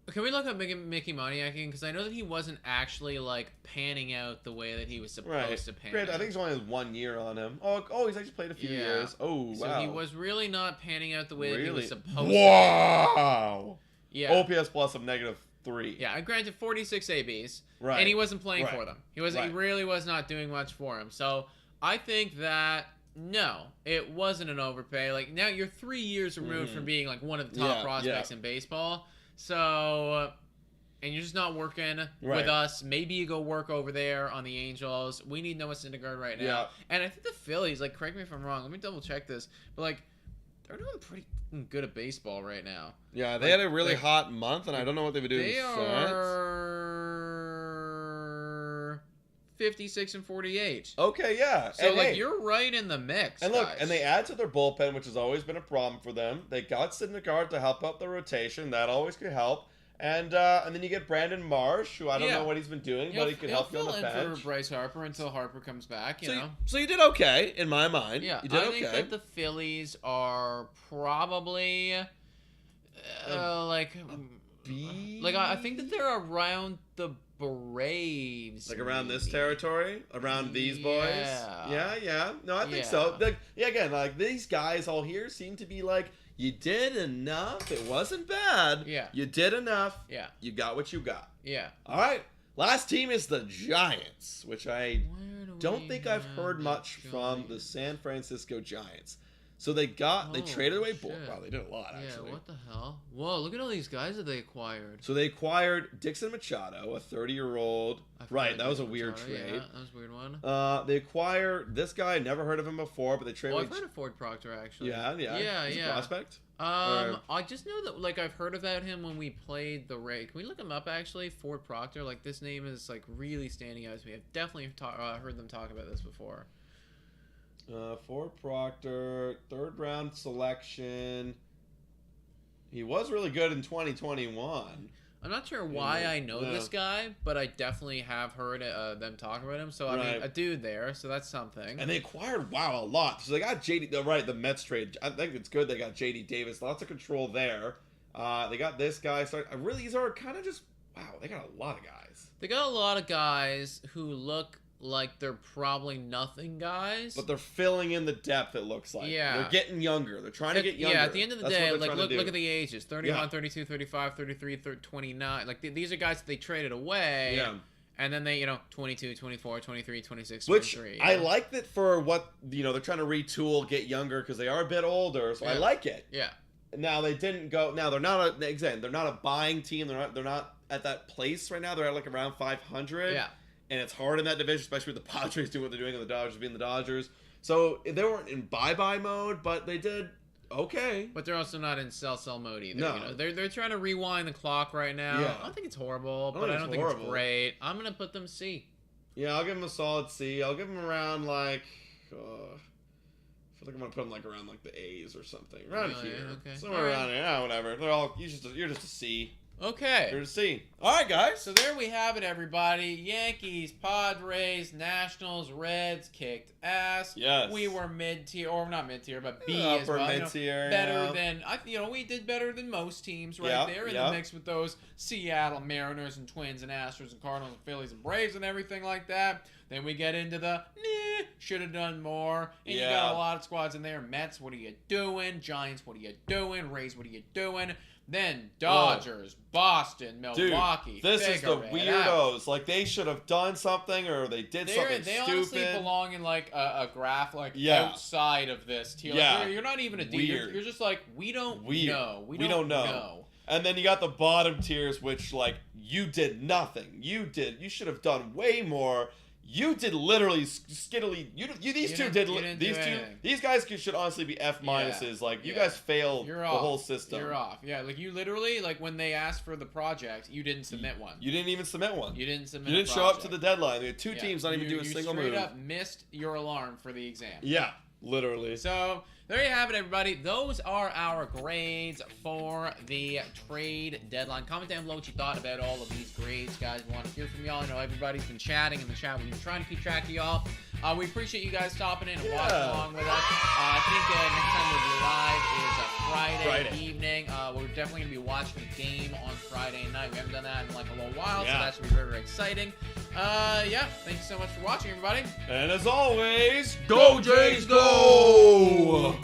Can we look up Mickey Moniak again? Because I know that he wasn't actually like panning out the way that he was supposed to pan Great. out. I think he's only has 1 year on him. Oh, he's actually played a few years. Oh, So wow. he was really not panning out the way that he was supposed to. Wow. Yeah. OPS plus of -3. Yeah, I granted 46 ABs, Right. and he wasn't playing Right. for them. He really was not doing much for him. So I think that no, it wasn't an overpay. Like now you're 3 years removed from being like one of the top prospects in baseball. So, and you're just not working with us. Maybe you go work over there on the Angels. We need Noah Syndergaard right now. Yeah. And I think the Phillies, like, correct me if I'm wrong. Let me double check this. But like, they're doing pretty good at baseball right now. Yeah, they had a really hot month, and I don't know what they've been doing They since. are 56 and 48. Okay, yeah. So, And like, hey, you're right in the mix, and look, guys. and they add to their bullpen, which has always been a problem for them. They got Syndergaard to help out the rotation. That always could help. And then you get Brandon Marsh, who I don't Yeah. know what he's been doing, but he could help you on the fill in bench. for Bryce Harper until Harper comes back, you know. So you did okay, in my mind. Yeah, you did I okay. think that the Phillies are probably like B? like I think that they're around the Braves, Like around this maybe. territory? Around these boys? Yeah. Yeah. No, I think Yeah. so. Again, like these guys all here seem to be like, you did enough. It wasn't bad. Yeah. You did enough. Yeah. You got what you got. Yeah. All right. Last team is the Giants, which I Where do don't we think I've have heard the much from the Giants? San Francisco Giants. So they traded away Bull. shit. Wow, they did a lot actually. Yeah, what the hell? Whoa, look at all these guys that they acquired. So they acquired Dixon Machado, a 30-year-old. Right, that was a weird trade. Yeah, that was a weird one. They acquired this guy. Never heard of him before, but they traded. Oh, I've heard of Ford Proctor actually. Yeah. He's a prospect. I just know that like I've heard about him when we played the Ray. Can we look him up actually? Ford Proctor. Like this name is like really standing out to me. I've definitely heard them talk about this before. Ford Proctor, 3rd round selection. He was really good in 2021. I'm not sure why I know Yeah. this guy, but I definitely have heard them talk about him. So I mean, Right. a dude there, so that's something. And they acquired a lot. So they got JD. The Mets trade. I think it's good. They got JD Davis. Lots of control there. They got this guy. So these are kind of just they got a lot of guys. They got a lot of guys who look like they're probably nothing guys. But they're filling in the depth, it looks like. Yeah. They're getting younger. They're trying to get younger. Yeah, at the end of the That's day, what they're like trying to look do. at the ages. 31, Yeah. 32, 35, 33, 29. Like these are guys that they traded away. Yeah. And then they, 22, 24, 23, 26, Which 23. I like that for what, they're trying to retool, get younger because they are a bit older. So I Yeah. like it. Yeah. Now they didn't go. Now they're not they're not a buying team. They're not at that place right now. They're at like around 500. Yeah. And it's hard in that division, especially with the Padres doing what they're doing and the Dodgers being the Dodgers. So they weren't in bye mode, but they did okay. But they're also not in sell mode either. No. They're trying to rewind the clock right now. Yeah. I don't think it's horrible, I but I think don't it's think horrible. it's great. I'm gonna put them C. Yeah, I'll give them a solid C. I'll give them around like. I feel like I'm gonna put them like around like the A's or something. Around Really? here. Okay. Somewhere All right. around here. Yeah, whatever. They're all. You're just a C. Okay. You're a C. All right, guys. So there we have it, everybody. Yankees, Padres, Nationals, Reds kicked ass. Yes. We were mid-tier, or not mid-tier, but B Yeah, as upper well. mid-tier, better yeah. than we did better than most teams right Yeah, there in yeah. the mix with those Seattle Mariners and Twins and Astros and Cardinals and Phillies and Braves and everything like that. Then we get into the should have done more. And you got Yeah. a lot of squads in there. Mets, what are you doing? Giants, what are you doing? Rays, what are you doing? Then Dodgers, Boston, Milwaukee. Dude, this is the figure it out. weirdos. Like they should have done something, or they did something They stupid. honestly belong in like a graph like Yeah. outside of this tier. Yeah. Like, you're not even a D. Weird. You're just like we don't Weird. know. We don't know. And then you got the bottom tiers, which like you did nothing. You should have done way more. You did literally skittily. These guys should honestly be F minuses. Like you guys failed You're the off. whole system. You're off. Yeah, like you literally like when they asked for the project, you didn't submit one. You didn't even submit one. You didn't submit. You didn't a show up to project. the deadline. We had two Yeah. teams not even do a single you move. straight up missed your alarm for the exam. Yeah, literally. So there you have it, everybody. Those are our grades for the trade deadline. Comment down below what you thought about all of these grades, guys. We want to hear from y'all. I know everybody's been chatting in the chat. We've been trying to keep track of y'all. We appreciate you guys stopping in and watching along with us. I think next time we'll be live is Friday evening. We're definitely going to be watching the game on Friday night. We haven't done that in like a little while, so that should be very, very exciting. Thank you so much for watching, everybody. And as always, Go Jays, go!